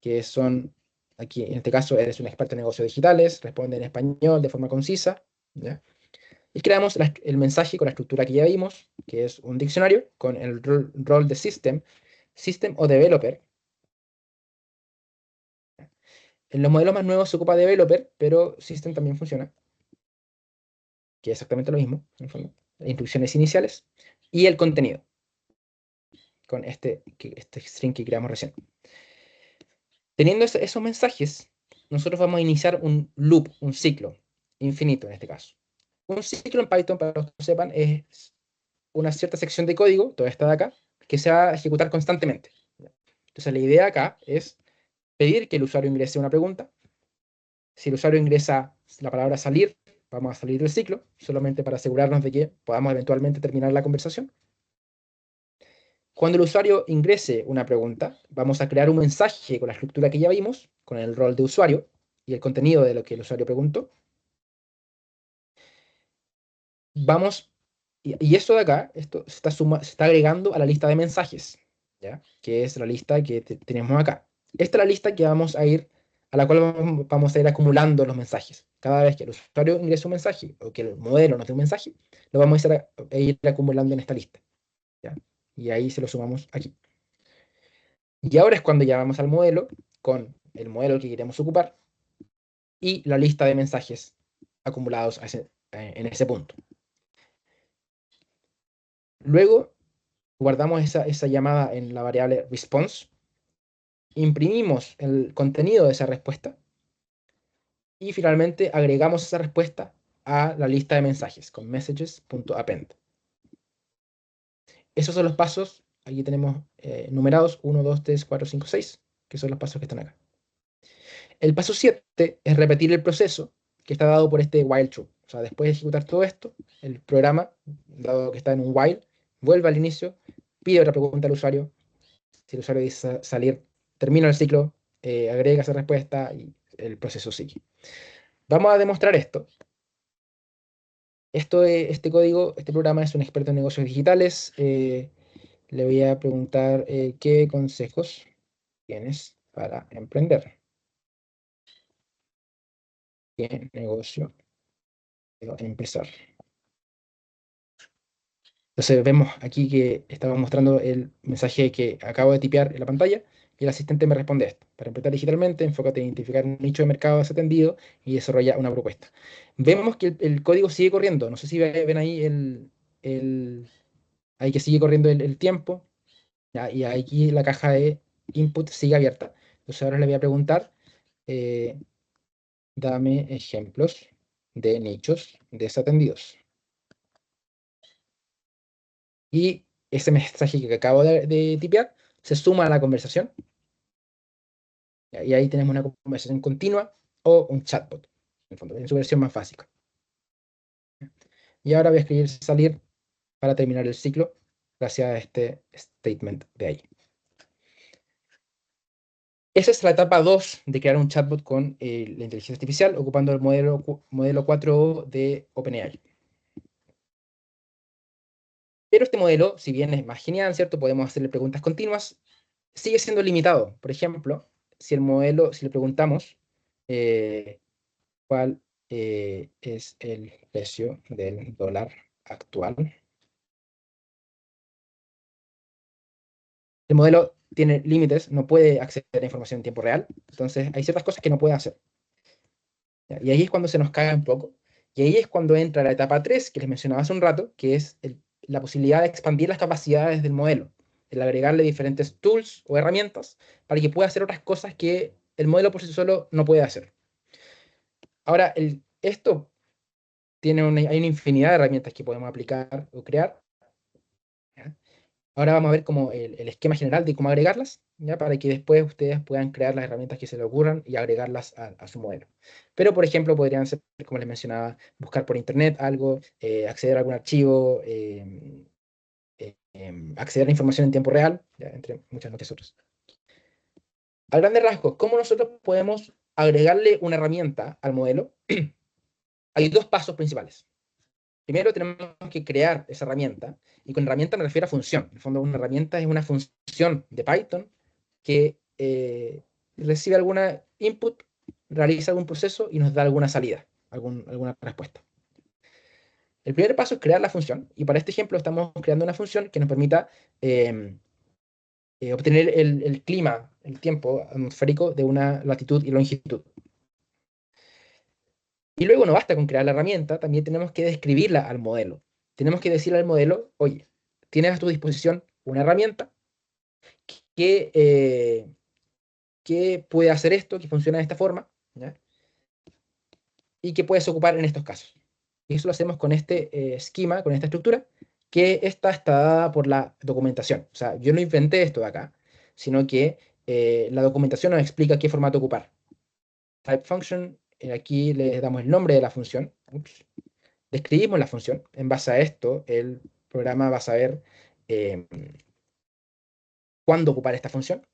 que son, aquí en este caso eres un experto en negocios digitales, responde en español de forma concisa, ¿ya? Y creamos el mensaje con la estructura que ya vimos, que es un diccionario con el rol de system o developer. En los modelos más nuevos se ocupa developer, pero system también funciona, que es exactamente lo mismo, en el fondo. Instrucciones iniciales y el contenido, con este string que creamos recién. Teniendo esos mensajes, nosotros vamos a iniciar un loop, un ciclo infinito en este caso. Un ciclo en Python, para los que no sepan, es una cierta sección de código, toda esta de acá, que se va a ejecutar constantemente. Entonces la idea acá es pedir que el usuario ingrese una pregunta. Si el usuario ingresa la palabra salir, vamos a salir del ciclo, solamente para asegurarnos de que podamos eventualmente terminar la conversación. Cuando el usuario ingrese una pregunta, vamos a crear un mensaje con la estructura que ya vimos, con el rol de usuario y el contenido de lo que el usuario preguntó. Vamos, y esto de acá, esto se está agregando a la lista de mensajes, ¿ya? Que es la lista que tenemos acá. Esta es la lista que vamos a ir, a la cual vamos a ir acumulando los mensajes. Cada vez que el usuario ingrese un mensaje o que el modelo nos dé un mensaje, lo vamos a ir acumulando en esta lista, ¿ya? Y ahí se lo sumamos aquí. Y ahora es cuando llamamos al modelo con el modelo que queremos ocupar y la lista de mensajes acumulados en ese punto. Luego guardamos esa llamada en la variable response, imprimimos el contenido de esa respuesta y finalmente agregamos esa respuesta a la lista de mensajes con messages.append. Esos son los pasos. Aquí tenemos numerados 1, 2, 3, 4, 5, 6, que son los pasos que están acá. El paso 7 es repetir el proceso que está dado por este while true. O sea, después de ejecutar todo esto, el programa, dado que está en un while, vuelve al inicio, pide otra pregunta al usuario. Si el usuario dice salir, termina el ciclo, agrega esa respuesta y el proceso sigue. Vamos a demostrar esto. Este código, este programa es un experto en negocios digitales. Le voy a preguntar qué consejos tienes para emprender. ¿Qué negocio quiero empezar? Entonces vemos aquí que estamos mostrando el mensaje que acabo de tipear en la pantalla y el asistente me responde esto. Para emprender digitalmente, enfócate en identificar un nicho de mercado desatendido y desarrolla una propuesta. Vemos que el código sigue corriendo. No sé si ven ahí ahí que sigue corriendo el tiempo. ¿Ya? Y aquí la caja de input sigue abierta. Entonces ahora le voy a preguntar, eh, dame ejemplos de nichos desatendidos. Y ese mensaje que acabo de tipear se suma a la conversación. Y ahí tenemos una conversación continua o un chatbot, en el fondo, en su versión más básica. Y ahora voy a escribir salir para terminar el ciclo gracias a este statement de ahí. Esa es la etapa 2 de crear un chatbot con la inteligencia artificial ocupando el modelo 4 de OpenAI. Pero este modelo, si bien es más genial, ¿cierto? Podemos hacerle preguntas continuas, sigue siendo limitado. Por ejemplo, si le preguntamos cuál es el precio del dólar actual, el modelo tiene límites, no puede acceder a información en tiempo real, entonces hay ciertas cosas que no puede hacer. ¿Ya? Y ahí es cuando se nos cae un poco. Y ahí es cuando entra la etapa 3 que les mencionaba hace un rato, que es la posibilidad de expandir las capacidades del modelo, el agregarle diferentes tools o herramientas para que pueda hacer otras cosas que el modelo por sí solo no puede hacer. Ahora, esto hay una infinidad de herramientas que podemos aplicar o crear. ¿Ya? Ahora vamos a ver como el esquema general de cómo agregarlas, ¿ya? Para que después ustedes puedan crear las herramientas que se les ocurran y agregarlas a su modelo. Pero, por ejemplo, podrían ser, como les mencionaba, buscar por internet algo, acceder a algún archivo, acceder a información en tiempo real, ¿ya? Entre muchas otras. A grandes rasgos, ¿cómo nosotros podemos agregarle una herramienta al modelo? Hay dos pasos principales. Primero tenemos que crear esa herramienta, y con herramienta me refiero a función. En el fondo, una herramienta es una función de Python que recibe alguna input, realiza algún proceso y nos da alguna salida, alguna respuesta. El primer paso es crear la función, y para este ejemplo estamos creando una función que nos permita obtener el clima, el tiempo atmosférico de una latitud y longitud. Y luego no basta con crear la herramienta, también tenemos que describirla al modelo. Tenemos que decirle al modelo, oye, tienes a tu disposición una herramienta que, que puede hacer esto, que funciona de esta forma, ¿ya? Y que puedes ocupar en estos casos. Y eso lo hacemos con este esquema, con esta estructura, que esta está dada por la documentación. O sea, yo no inventé esto de acá, sino que la documentación nos explica qué formato ocupar. Type function, aquí le damos el nombre de la función. Ups. Describimos la función. En base a esto, el programa va a saber eh, cuándo ocupar esta función.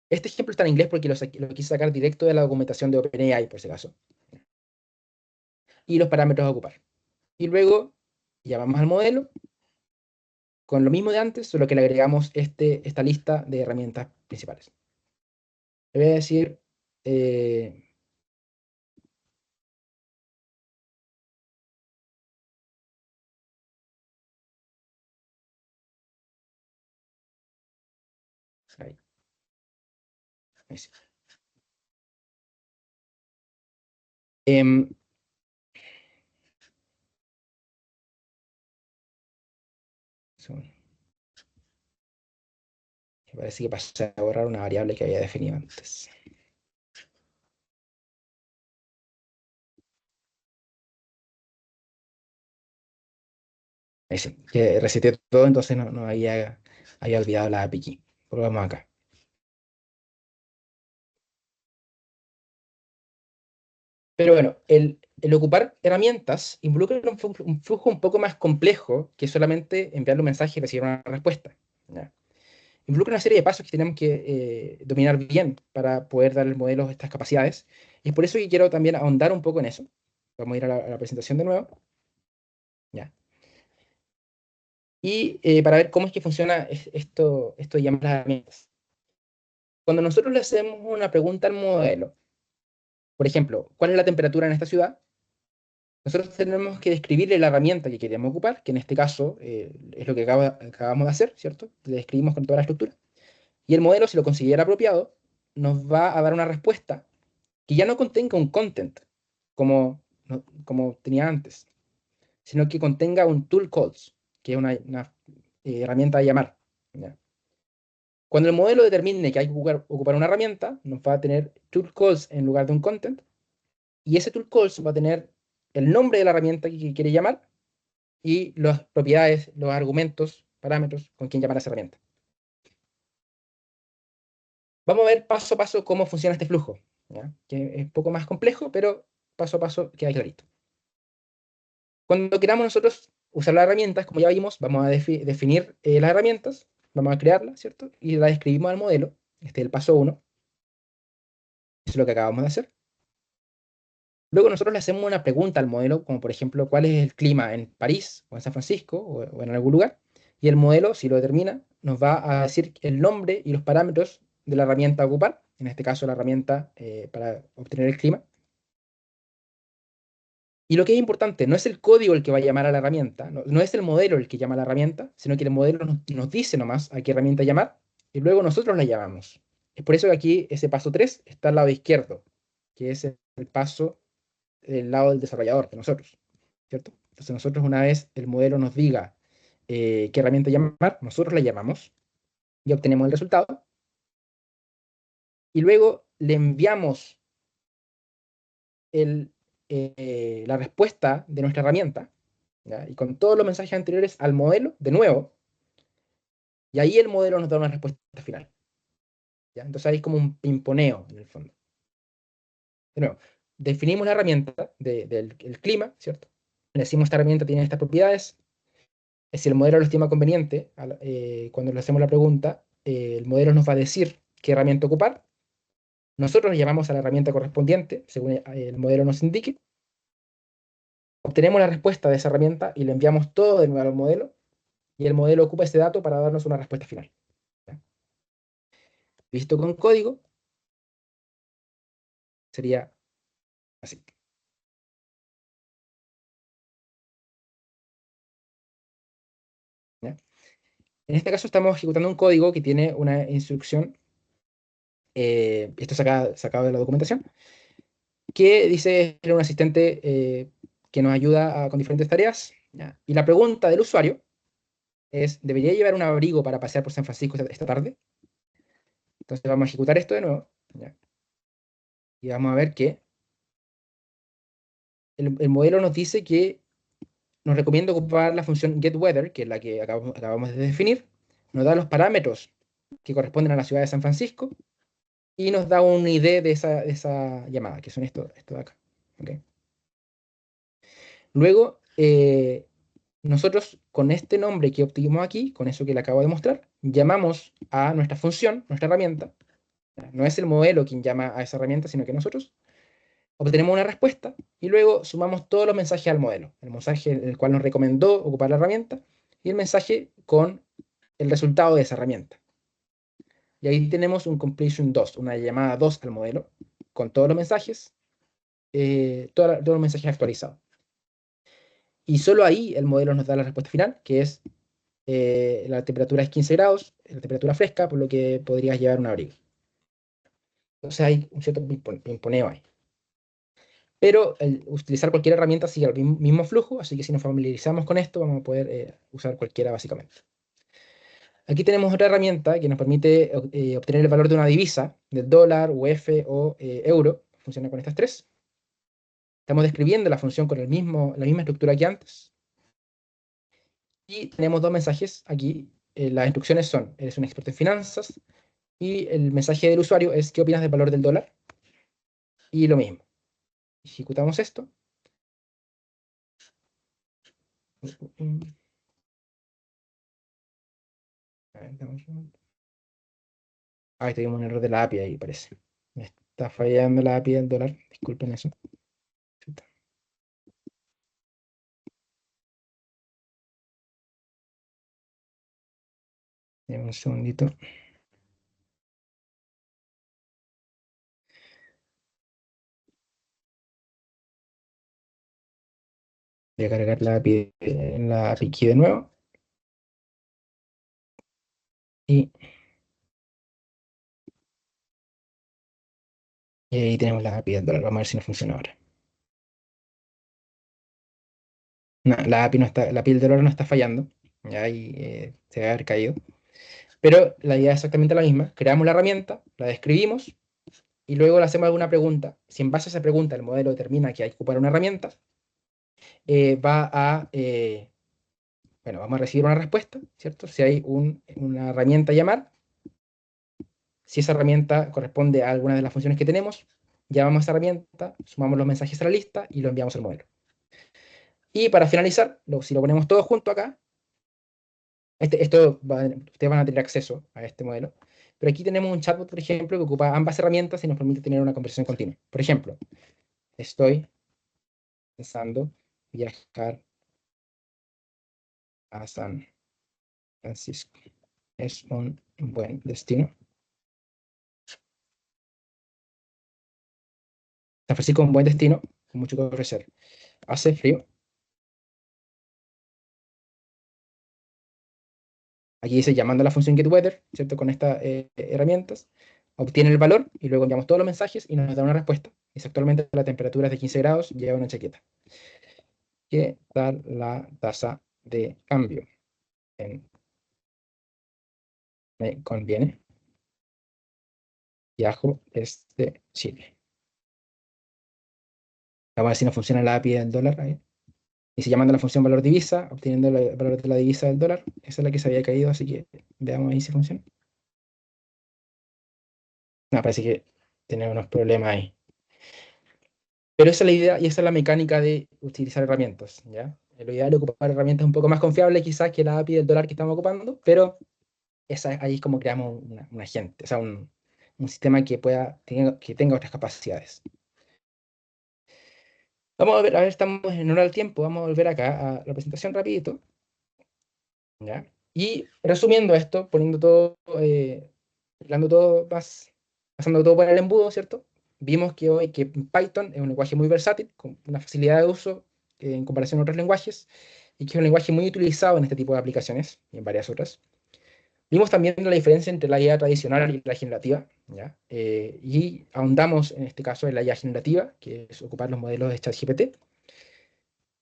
Este ejemplo está en inglés porque lo quise sacar directo de la documentación de OpenAI, por si acaso. Y los parámetros a ocupar. Y luego llamamos al modelo con lo mismo de antes, solo que le agregamos esta lista de herramientas principales. Le voy a decir... ahí, ahí sí. Em, Me parece que pasé a borrar una variable que había definido antes. Ahí sí, que reseteé todo, entonces no había olvidado la API key. Volvamos acá. Pero bueno, el ocupar herramientas involucra un flujo un poco más complejo que solamente enviarle un mensaje y recibir una respuesta. ¿Ya? Involucra una serie de pasos que tenemos que dominar bien para poder dar al modelo estas capacidades. Y es por eso que quiero también ahondar un poco en eso. Vamos a ir a la presentación de nuevo. ¿Ya? Y para ver cómo es que funciona esto de llamar las herramientas. Cuando nosotros le hacemos una pregunta al modelo, por ejemplo, ¿cuál es la temperatura en esta ciudad? Nosotros tenemos que describirle la herramienta que queremos ocupar, que en este caso es lo que acabamos de hacer, ¿cierto? Le describimos con toda la estructura. Y el modelo, si lo considera apropiado, nos va a dar una respuesta que ya no contenga un content, como tenía antes, sino que contenga un tool calls, que es una herramienta de llamar. ¿Ya? Cuando el modelo determine que hay que ocupar una herramienta, nos va a tener tool calls en lugar de un content, y ese tool calls va a tener el nombre de la herramienta que quiere llamar y las propiedades, los argumentos, parámetros con quien llamar a esa herramienta. Vamos a ver paso a paso cómo funciona este flujo, ¿ya? Que es un poco más complejo, pero paso a paso queda clarito. Cuando queramos nosotros usar las herramientas, como ya vimos, vamos a definir las herramientas, vamos a crearlas, ¿cierto? Y las describimos al modelo. Este es el paso 1. Eso es lo que acabamos de hacer. Luego nosotros le hacemos una pregunta al modelo, como por ejemplo, ¿cuál es el clima en París o en San Francisco o en algún lugar? Y el modelo, si lo determina, nos va a decir el nombre y los parámetros de la herramienta a ocupar, en este caso la herramienta para obtener el clima. Y lo que es importante, no es el código el que va a llamar a la herramienta, no es el modelo el que llama a la herramienta, sino que el modelo nos dice nomás a qué herramienta llamar, y luego nosotros la llamamos. Es por eso que aquí ese paso 3 está al lado izquierdo, que es el paso del lado del desarrollador, de nosotros, ¿cierto? Entonces nosotros, una vez el modelo nos diga qué herramienta llamar, nosotros la llamamos y obtenemos el resultado, y luego le enviamos la respuesta de nuestra herramienta, ¿ya? Y con todos los mensajes anteriores al modelo, de nuevo, y ahí el modelo nos da una respuesta final, ¿ya? Entonces ahí es como un pimponeo, en el fondo. De nuevo, definimos la herramienta del el clima, ¿cierto? Le decimos esta herramienta tiene estas propiedades. Si el modelo lo estima conveniente, cuando le hacemos la pregunta, el modelo nos va a decir qué herramienta ocupar. Nosotros llamamos a la herramienta correspondiente, según el modelo nos indique. Obtenemos la respuesta de esa herramienta y le enviamos todo de nuevo al modelo, y el modelo ocupa ese dato para darnos una respuesta final, ¿ya? Visto con código, sería así, ¿ya? En este caso estamos ejecutando un código que tiene una instrucción, esto sacado de la documentación, que dice era un asistente que nos ayuda con diferentes tareas, ¿ya? Y la pregunta del usuario es, ¿debería llevar un abrigo para pasear por San Francisco esta tarde? Entonces vamos a ejecutar esto de nuevo, ¿ya? Y vamos a ver que el modelo nos dice que nos recomienda ocupar la función getWeather, que es la que acabamos de definir, nos da los parámetros que corresponden a la ciudad de San Francisco y nos da un ID de esa llamada, que son esto de acá. ¿Ok? Luego, nosotros con este nombre que obtuvimos aquí, con eso que le acabo de mostrar, llamamos a nuestra función, nuestra herramienta. No es el modelo quien llama a esa herramienta, sino que nosotros obtenemos una respuesta y luego sumamos todos los mensajes al modelo. El mensaje en el cual nos recomendó ocupar la herramienta y el mensaje con el resultado de esa herramienta. Y ahí tenemos un completion 2, una llamada 2 al modelo, con todos los mensajes, todos los mensajes actualizados. Y solo ahí el modelo nos da la respuesta final, que es la temperatura es 15 grados, la temperatura fresca, por lo que podrías llevar un abrigo. Entonces hay un cierto pimponeo ahí. Pero el utilizar cualquier herramienta sigue el mismo flujo, así que si nos familiarizamos con esto, vamos a poder usar cualquiera básicamente. Aquí tenemos otra herramienta que nos permite obtener el valor de una divisa, del dólar, UF o euro. Funciona con estas tres. Estamos describiendo la función con la misma estructura que antes. Y tenemos dos mensajes aquí. Las instrucciones son, eres un experto en finanzas, y el mensaje del usuario es, ¿qué opinas del valor del dólar? Y lo mismo. Ejecutamos esto. A ver, tuvimos un error de la API ahí, parece. Me está fallando la API del dólar. Disculpen eso. Chuta. Dame un segundito. Voy a cargar la API, la API key de nuevo. Y, y ahí tenemos la API del dólar. Vamos a ver si nos funciona ahora. No, la API no está, la API del dólar no está fallando. Ya ahí se debe haber caído. Pero la idea es exactamente la misma. Creamos la herramienta, la describimos y luego le hacemos alguna pregunta. Si en base a esa pregunta el modelo determina que hay que ocupar una herramienta, bueno, vamos a recibir una respuesta, ¿cierto? Si hay una herramienta a llamar, si esa herramienta corresponde a alguna de las funciones que tenemos, llamamos a esa herramienta, sumamos los mensajes a la lista y lo enviamos al modelo. Y para finalizar, si lo ponemos todo junto acá, ustedes van a tener acceso a este modelo. Pero aquí tenemos un chatbot, por ejemplo, que ocupa ambas herramientas y nos permite tener una conversación continua. Por ejemplo, estoy pensando viajar a San Francisco. Es un buen destino. San Francisco es un buen destino, con mucho que ofrecer. Hace frío. Aquí dice llamando a la función getWeather, ¿cierto? Con estas herramientas. Obtiene el valor y luego enviamos todos los mensajes y nos da una respuesta. Dice actualmente la temperatura es de 15 grados, lleva una chaqueta. ¿Qué tal la tasa de cambio? Me conviene. Viajo desde Chile. Vamos a ver si nos funciona la API del dólar. Ahí. Y se llamando a la función valor divisa, obteniendo el valor de la divisa del dólar. Esa es la que se había caído, así que veamos ahí si funciona. No, parece que tiene unos problemas ahí. Pero esa es la idea y esa es la mecánica de utilizar herramientas, ¿ya? Lo ideal es ocupar herramientas un poco más confiables quizás que la API del dólar que estamos ocupando, pero ahí es como creamos un agente, o sea, un sistema que tenga otras capacidades. Vamos a ver, estamos en hora del tiempo, vamos a volver acá a la presentación rapidito, ¿ya? Y resumiendo esto, poniendo todo, hablando todo más, pasando todo por el embudo, ¿cierto? Vimos que hoy que Python es un lenguaje muy versátil, con una facilidad de uso en comparación a otros lenguajes, y que es un lenguaje muy utilizado en este tipo de aplicaciones y en varias otras. Vimos también la diferencia entre la IA tradicional y la generativa, ¿ya? Y ahondamos en este caso en la IA generativa, que es ocupar los modelos de ChatGPT.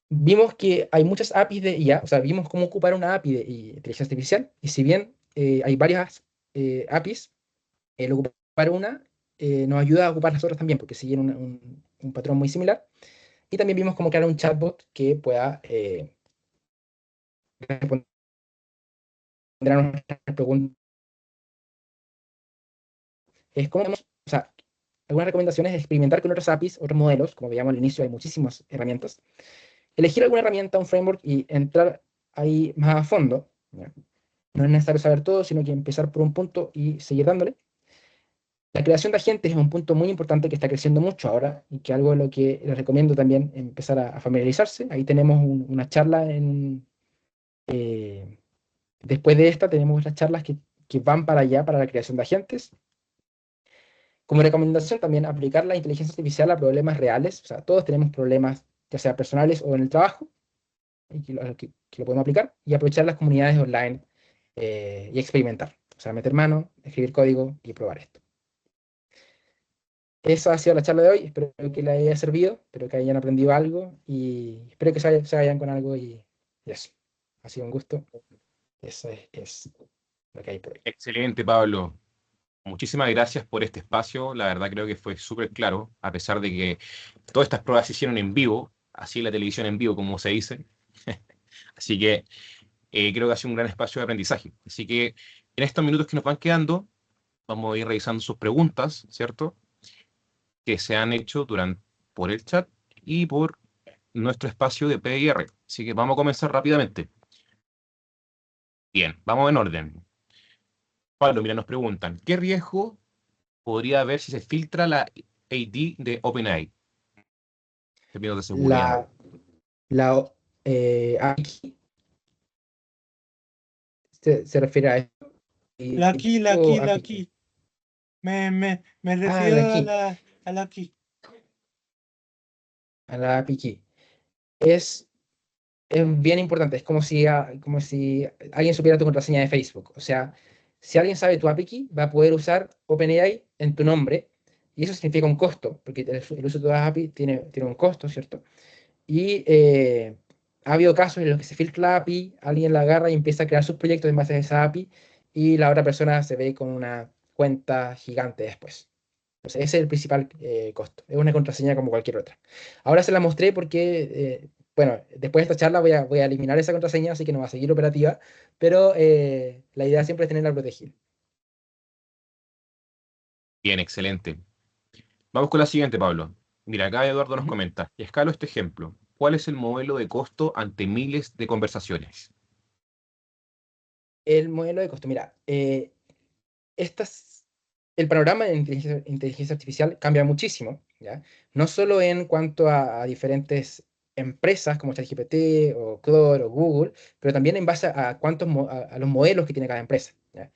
Vimos que hay muchas APIs de IA, o sea, vimos cómo ocupar una API de inteligencia artificial, y si bien hay varias APIs, el ocupar una nos ayuda a ocupar las otras también, porque siguen un patrón muy similar. Y también vimos cómo crear un chatbot que pueda responder a nuestras preguntas. Es como, o sea, algunas recomendaciones es experimentar con otras APIs, otros modelos, como veíamos al inicio, hay muchísimas herramientas. Elegir alguna herramienta, un framework y entrar ahí más a fondo, ¿ya? No es necesario saber todo, sino que empezar por un punto y seguir dándole. La creación de agentes es un punto muy importante que está creciendo mucho ahora y que algo de lo que les recomiendo también empezar a familiarizarse. Ahí tenemos una charla después de esta tenemos otras charlas que van para allá, para la creación de agentes. Como recomendación también aplicar la inteligencia artificial a problemas reales. O sea, todos tenemos problemas, ya sea personales o en el trabajo, y que lo podemos aplicar, y aprovechar las comunidades online y experimentar. O sea, meter mano, escribir código y probar esto. Esa ha sido la charla de hoy. Espero que les haya servido, espero que hayan aprendido algo y espero que se vayan con algo y eso. Ha sido un gusto. Eso es lo que hay por hoy. Excelente, Pablo. Muchísimas gracias por este espacio. La verdad creo que fue súper claro, a pesar de que todas estas pruebas se hicieron en vivo, así la televisión en vivo, como se dice. Así que creo que ha sido un gran espacio de aprendizaje. Así que en estos minutos que nos van quedando, vamos a ir revisando sus preguntas, ¿cierto? Que se han hecho por el chat y por nuestro espacio de PIR. Así que vamos a comenzar rápidamente. Bien, vamos en orden. Pablo, mira, nos preguntan, ¿qué riesgo podría haber si se filtra la AD de OpenAI? Términos de seguridad. La, aquí se refiere a esto. La API. aquí. Me La refiero key, a la aquí. a la API key. Es, es bien importante. Es como si alguien supiera tu contraseña de Facebook. O sea, si alguien sabe tu API key, va a poder usar OpenAI en tu nombre. Y eso significa un costo, porque el uso de todas las API tiene un costo, ¿cierto? Y ha habido casos en los que se filtra la API, alguien la agarra y empieza a crear sus proyectos en base a esa API, y la otra persona se ve con una cuenta gigante después. Entonces, ese es el principal costo. Es una contraseña como cualquier otra. Ahora se la mostré porque, bueno, después de esta charla voy a eliminar esa contraseña, así que no va a seguir operativa, pero la idea siempre es tenerla protegida. Bien, excelente. Vamos con la siguiente, Pablo. Mira, acá Eduardo nos Ujú. comenta, y escalo este ejemplo. ¿cuál es el modelo de costo ante miles de conversaciones? El modelo de costo, mira, estas, el panorama de inteligencia artificial cambia muchísimo, ¿ya? No solo en cuanto a diferentes empresas como ChatGPT o Claude o Google, pero también en base a a los modelos que tiene cada empresa, ¿ya?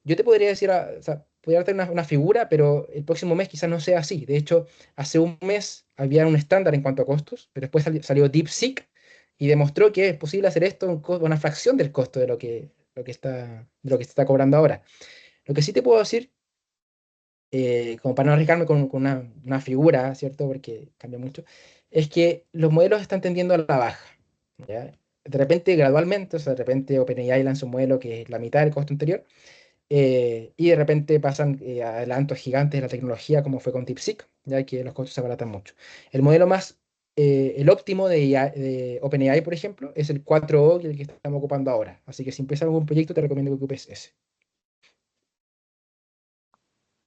Yo te podría decir, o sea, podría darte una figura, pero el próximo mes quizás no sea así. De hecho, hace un mes había un estándar en cuanto a costos, pero después salió DeepSeek y demostró que es posible hacer esto una fracción del costo de de lo que se está cobrando ahora. Lo que sí te puedo decir, como para no arriesgarme con una figura, ¿cierto? Porque cambia mucho, es que los modelos están tendiendo a la baja, ¿ya? De repente, gradualmente, o sea, de repente OpenAI lanza un modelo que es la mitad del costo anterior, y de repente pasan adelantos gigantes de la tecnología, como fue con DeepSeek, ya que los costos se abaratan mucho. El modelo el óptimo de OpenAI, por ejemplo, es el 4O, que es el que estamos ocupando ahora. Así que si empiezas algún proyecto, te recomiendo que ocupes ese.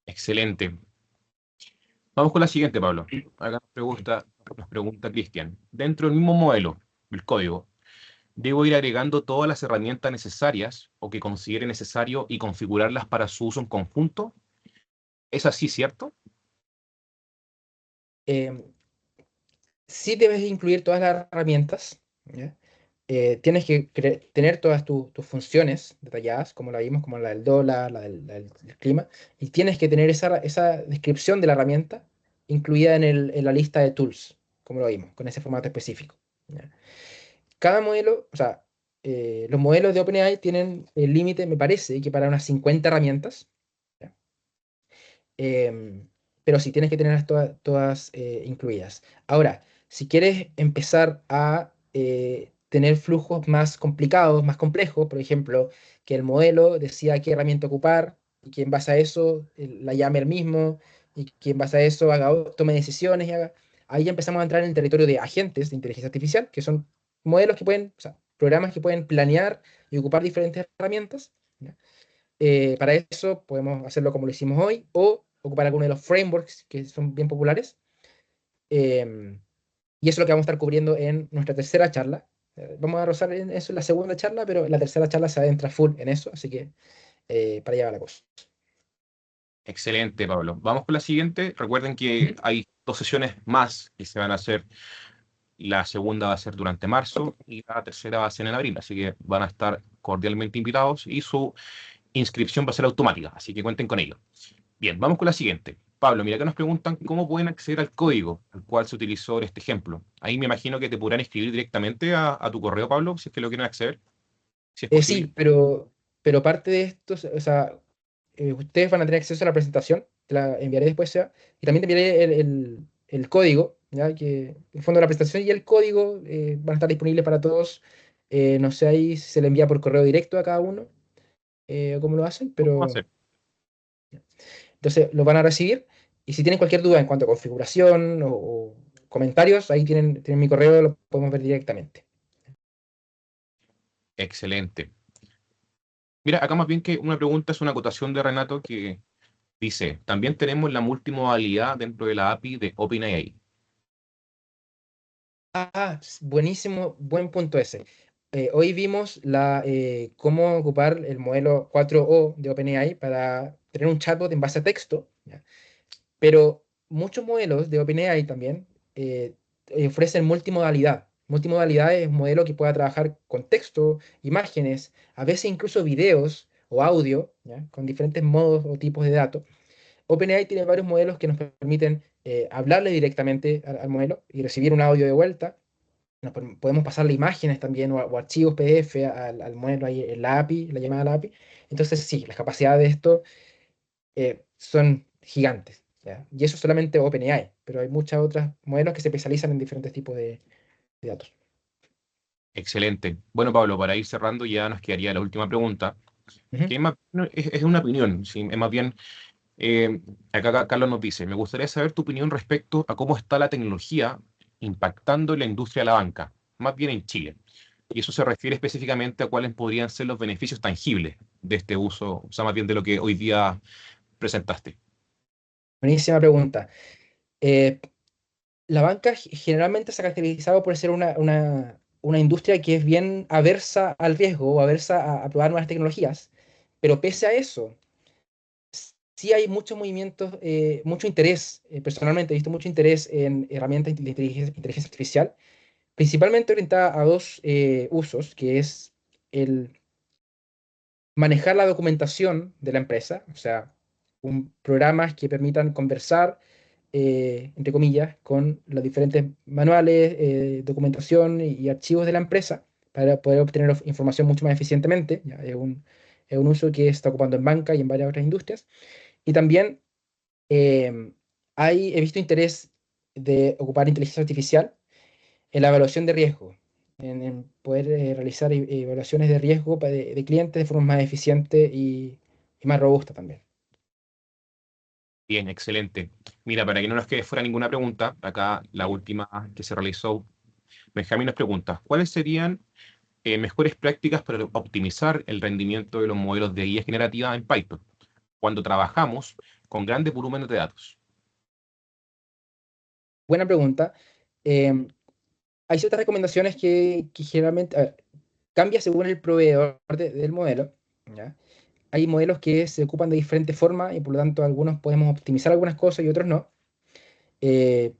Excelente. Vamos con la siguiente, Pablo. Acá nos pregunta Cristian. Dentro del mismo modelo, el código, ¿debo ir agregando todas las herramientas necesarias o que considere necesario y configurarlas para su uso en conjunto? ¿Es así, cierto? Eh, sí debes incluir todas las herramientas, ¿ya? Tienes que tener todas tus funciones detalladas, como la vimos, como la del dólar, del clima, y tienes que tener esa descripción de la herramienta incluida en la lista de tools, como lo vimos, con ese formato específico, ¿ya? Cada modelo, o sea, los modelos de OpenAI tienen el límite, me parece, que para unas 50 herramientas, ¿ya? Pero sí tienes que tenerlas todas incluidas. Ahora, si quieres empezar a tener flujos más complicados, más complejos, por ejemplo, que el modelo decida qué herramienta ocupar y que en base a eso la llame él mismo y que en base a eso tome decisiones ahí ya empezamos a entrar en el territorio de agentes de inteligencia artificial, que son modelos que pueden, o sea, programas que pueden planear y ocupar diferentes herramientas, ¿ya? Para eso podemos hacerlo como lo hicimos hoy o ocupar alguno de los frameworks que son bien populares. em, y eso es lo que vamos a estar cubriendo en nuestra tercera charla. Vamos a rozar en eso en la segunda charla, pero en la tercera charla se adentra full en eso, así que para allá va la cosa. Excelente, Pablo. Vamos con la siguiente. Recuerden que Ujú. hay 2 sesiones más que se van a hacer. La segunda va a ser durante marzo y la tercera va a ser en abril. Así que van a estar cordialmente invitados y su inscripción va a ser automática. Así que cuenten con ello. Bien, vamos con la siguiente. Pablo, mira que nos preguntan cómo pueden acceder al código al cual se utilizó en este ejemplo. Ahí me imagino que te podrán escribir directamente a tu correo, Pablo, si es que lo quieren acceder, si es posible. Sí, pero parte de esto, o sea, ustedes van a tener acceso a la presentación, te la enviaré después, y también te enviaré el código, ¿ya? Que en fondo la presentación y el código van a estar disponibles para todos. No sé ahí si se le envía por correo directo a cada uno o cómo lo hacen, ¿Cómo va a pero ser? entonces los van a recibir. Y si tienen cualquier duda en cuanto a configuración o comentarios, ahí tienen mi correo, lo podemos ver directamente. Excelente. Mira, acá más bien que una pregunta es una acotación de Renato que dice, también tenemos la multimodalidad dentro de la API de OpenAI. Buenísimo, buen punto ese. Hoy vimos cómo ocupar el modelo 4O de OpenAI para tener un chatbot en base a texto, ¿ya? Pero muchos modelos de OpenAI también ofrecen multimodalidad. Multimodalidad es un modelo que pueda trabajar con texto, imágenes, a veces incluso videos o audio, ¿ya? Con diferentes modos o tipos de datos. OpenAI tiene varios modelos que nos permiten hablarle directamente al modelo y recibir un audio de vuelta. Podemos pasarle imágenes también o archivos PDF al modelo ahí en la API, la llamada a la API. Entonces, sí, las capacidades de esto son gigantes, ¿ya? Y eso es solamente OpenAI, pero hay muchas otras modelos que se especializan en diferentes tipos de datos. Excelente. Bueno, Pablo, para ir cerrando ya nos quedaría la última pregunta, Ujú. que es una opinión, ¿sí? Es más bien, eh, acá Carlos nos dice, me gustaría saber tu opinión respecto a cómo está la tecnología impactando en la industria de la banca, más bien en Chile. Y eso se refiere específicamente a cuáles podrían ser los beneficios tangibles de este uso, o sea, más bien de lo que hoy día presentaste. Buenísima pregunta. Eh, la banca generalmente se ha caracterizado por ser una industria que es bien aversa al riesgo o aversa a probar nuevas tecnologías, pero pese a eso, sí hay muchos movimientos, mucho interés, personalmente he visto mucho interés en herramientas de inteligencia artificial, principalmente orientada a dos usos, que es el manejar la documentación de la empresa, o sea, programas que permitan conversar, entre comillas, con los diferentes manuales, documentación y archivos de la empresa para poder obtener información mucho más eficientemente. Ya, es un uso que se está ocupando en banca y en varias otras industrias. Y también eh, he visto interés de ocupar inteligencia artificial en la evaluación de riesgo, en poder realizar evaluaciones de riesgo de clientes de forma más eficiente y más robusta también. Bien, excelente. Mira, para que no nos quede fuera ninguna pregunta, acá la última que se realizó, Benjamín nos pregunta, ¿cuáles serían mejores prácticas para optimizar el rendimiento de los modelos de IA generativa en Python cuando trabajamos con grandes volúmenes de datos? Buena pregunta. Eh, Hay ciertas recomendaciones que generalmente cambia según el proveedor del modelo. ¿Ya? Hay modelos que se ocupan de diferente forma y por lo tanto algunos podemos optimizar algunas cosas y otros no. Eh,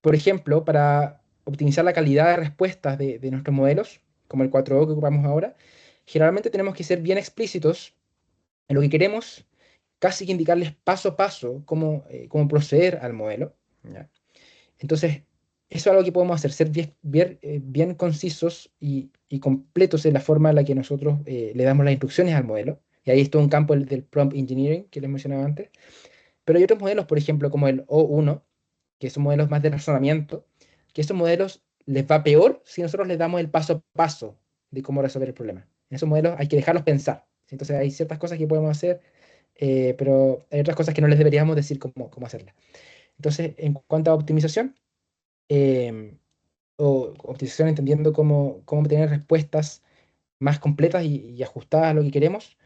por ejemplo, para optimizar la calidad de respuestas de nuestros modelos, como el 4O que ocupamos ahora, generalmente tenemos que ser bien explícitos en lo que queremos, casi que indicarles paso a paso cómo proceder al modelo. ¿Ya? Entonces, eso es algo que podemos hacer, ser bien concisos y completos en la forma en la que nosotros le damos las instrucciones al modelo. Y ahí está un campo del prompt engineering que les mencionaba antes. Pero hay otros modelos, por ejemplo, como el O1, que son modelos más de razonamiento, que esos modelos les va peor si nosotros les damos el paso a paso de cómo resolver el problema. En esos modelos hay que dejarlos pensar. Entonces hay ciertas cosas que podemos hacer, pero hay otras cosas que no les deberíamos decir cómo hacerlas. Entonces, en cuanto a optimización, em, o optimización entendiendo cómo obtener respuestas más completas y ajustadas a lo que queremos,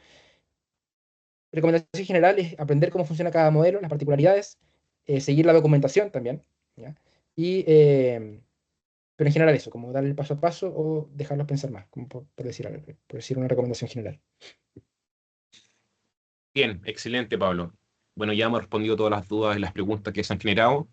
recomendación general es aprender cómo funciona cada modelo, las particularidades, seguir la documentación también, ¿ya? Y, pero en general eso, como darle el paso a paso o dejarlos pensar más, como por decir algo, por decir una recomendación general. Bien, excelente, Pablo. Bueno, ya hemos respondido todas las dudas y las preguntas que se han generado.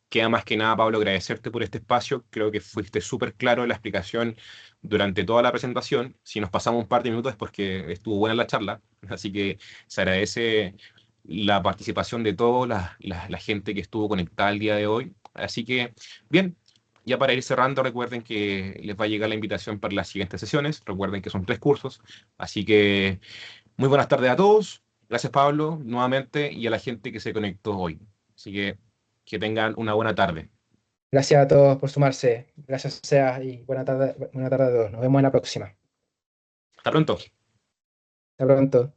Queda más que nada, Pablo, agradecerte por este espacio. Creo que fuiste súper claro en la explicación durante toda la presentación. Si nos pasamos un par de minutos es porque estuvo buena la charla. Así que se agradece la participación de toda la gente que estuvo conectada el día de hoy. Así que, bien, ya para ir cerrando, recuerden que les va a llegar la invitación para las siguientes sesiones. Recuerden que son 3 cursos. Así que muy buenas tardes a todos. Gracias, Pablo, nuevamente, y a la gente que se conectó hoy. Así que tengan una buena tarde. Gracias a todos por sumarse. Gracias, Sea, y buena tarde a todos. Nos vemos en la próxima. Hasta pronto. Hasta pronto.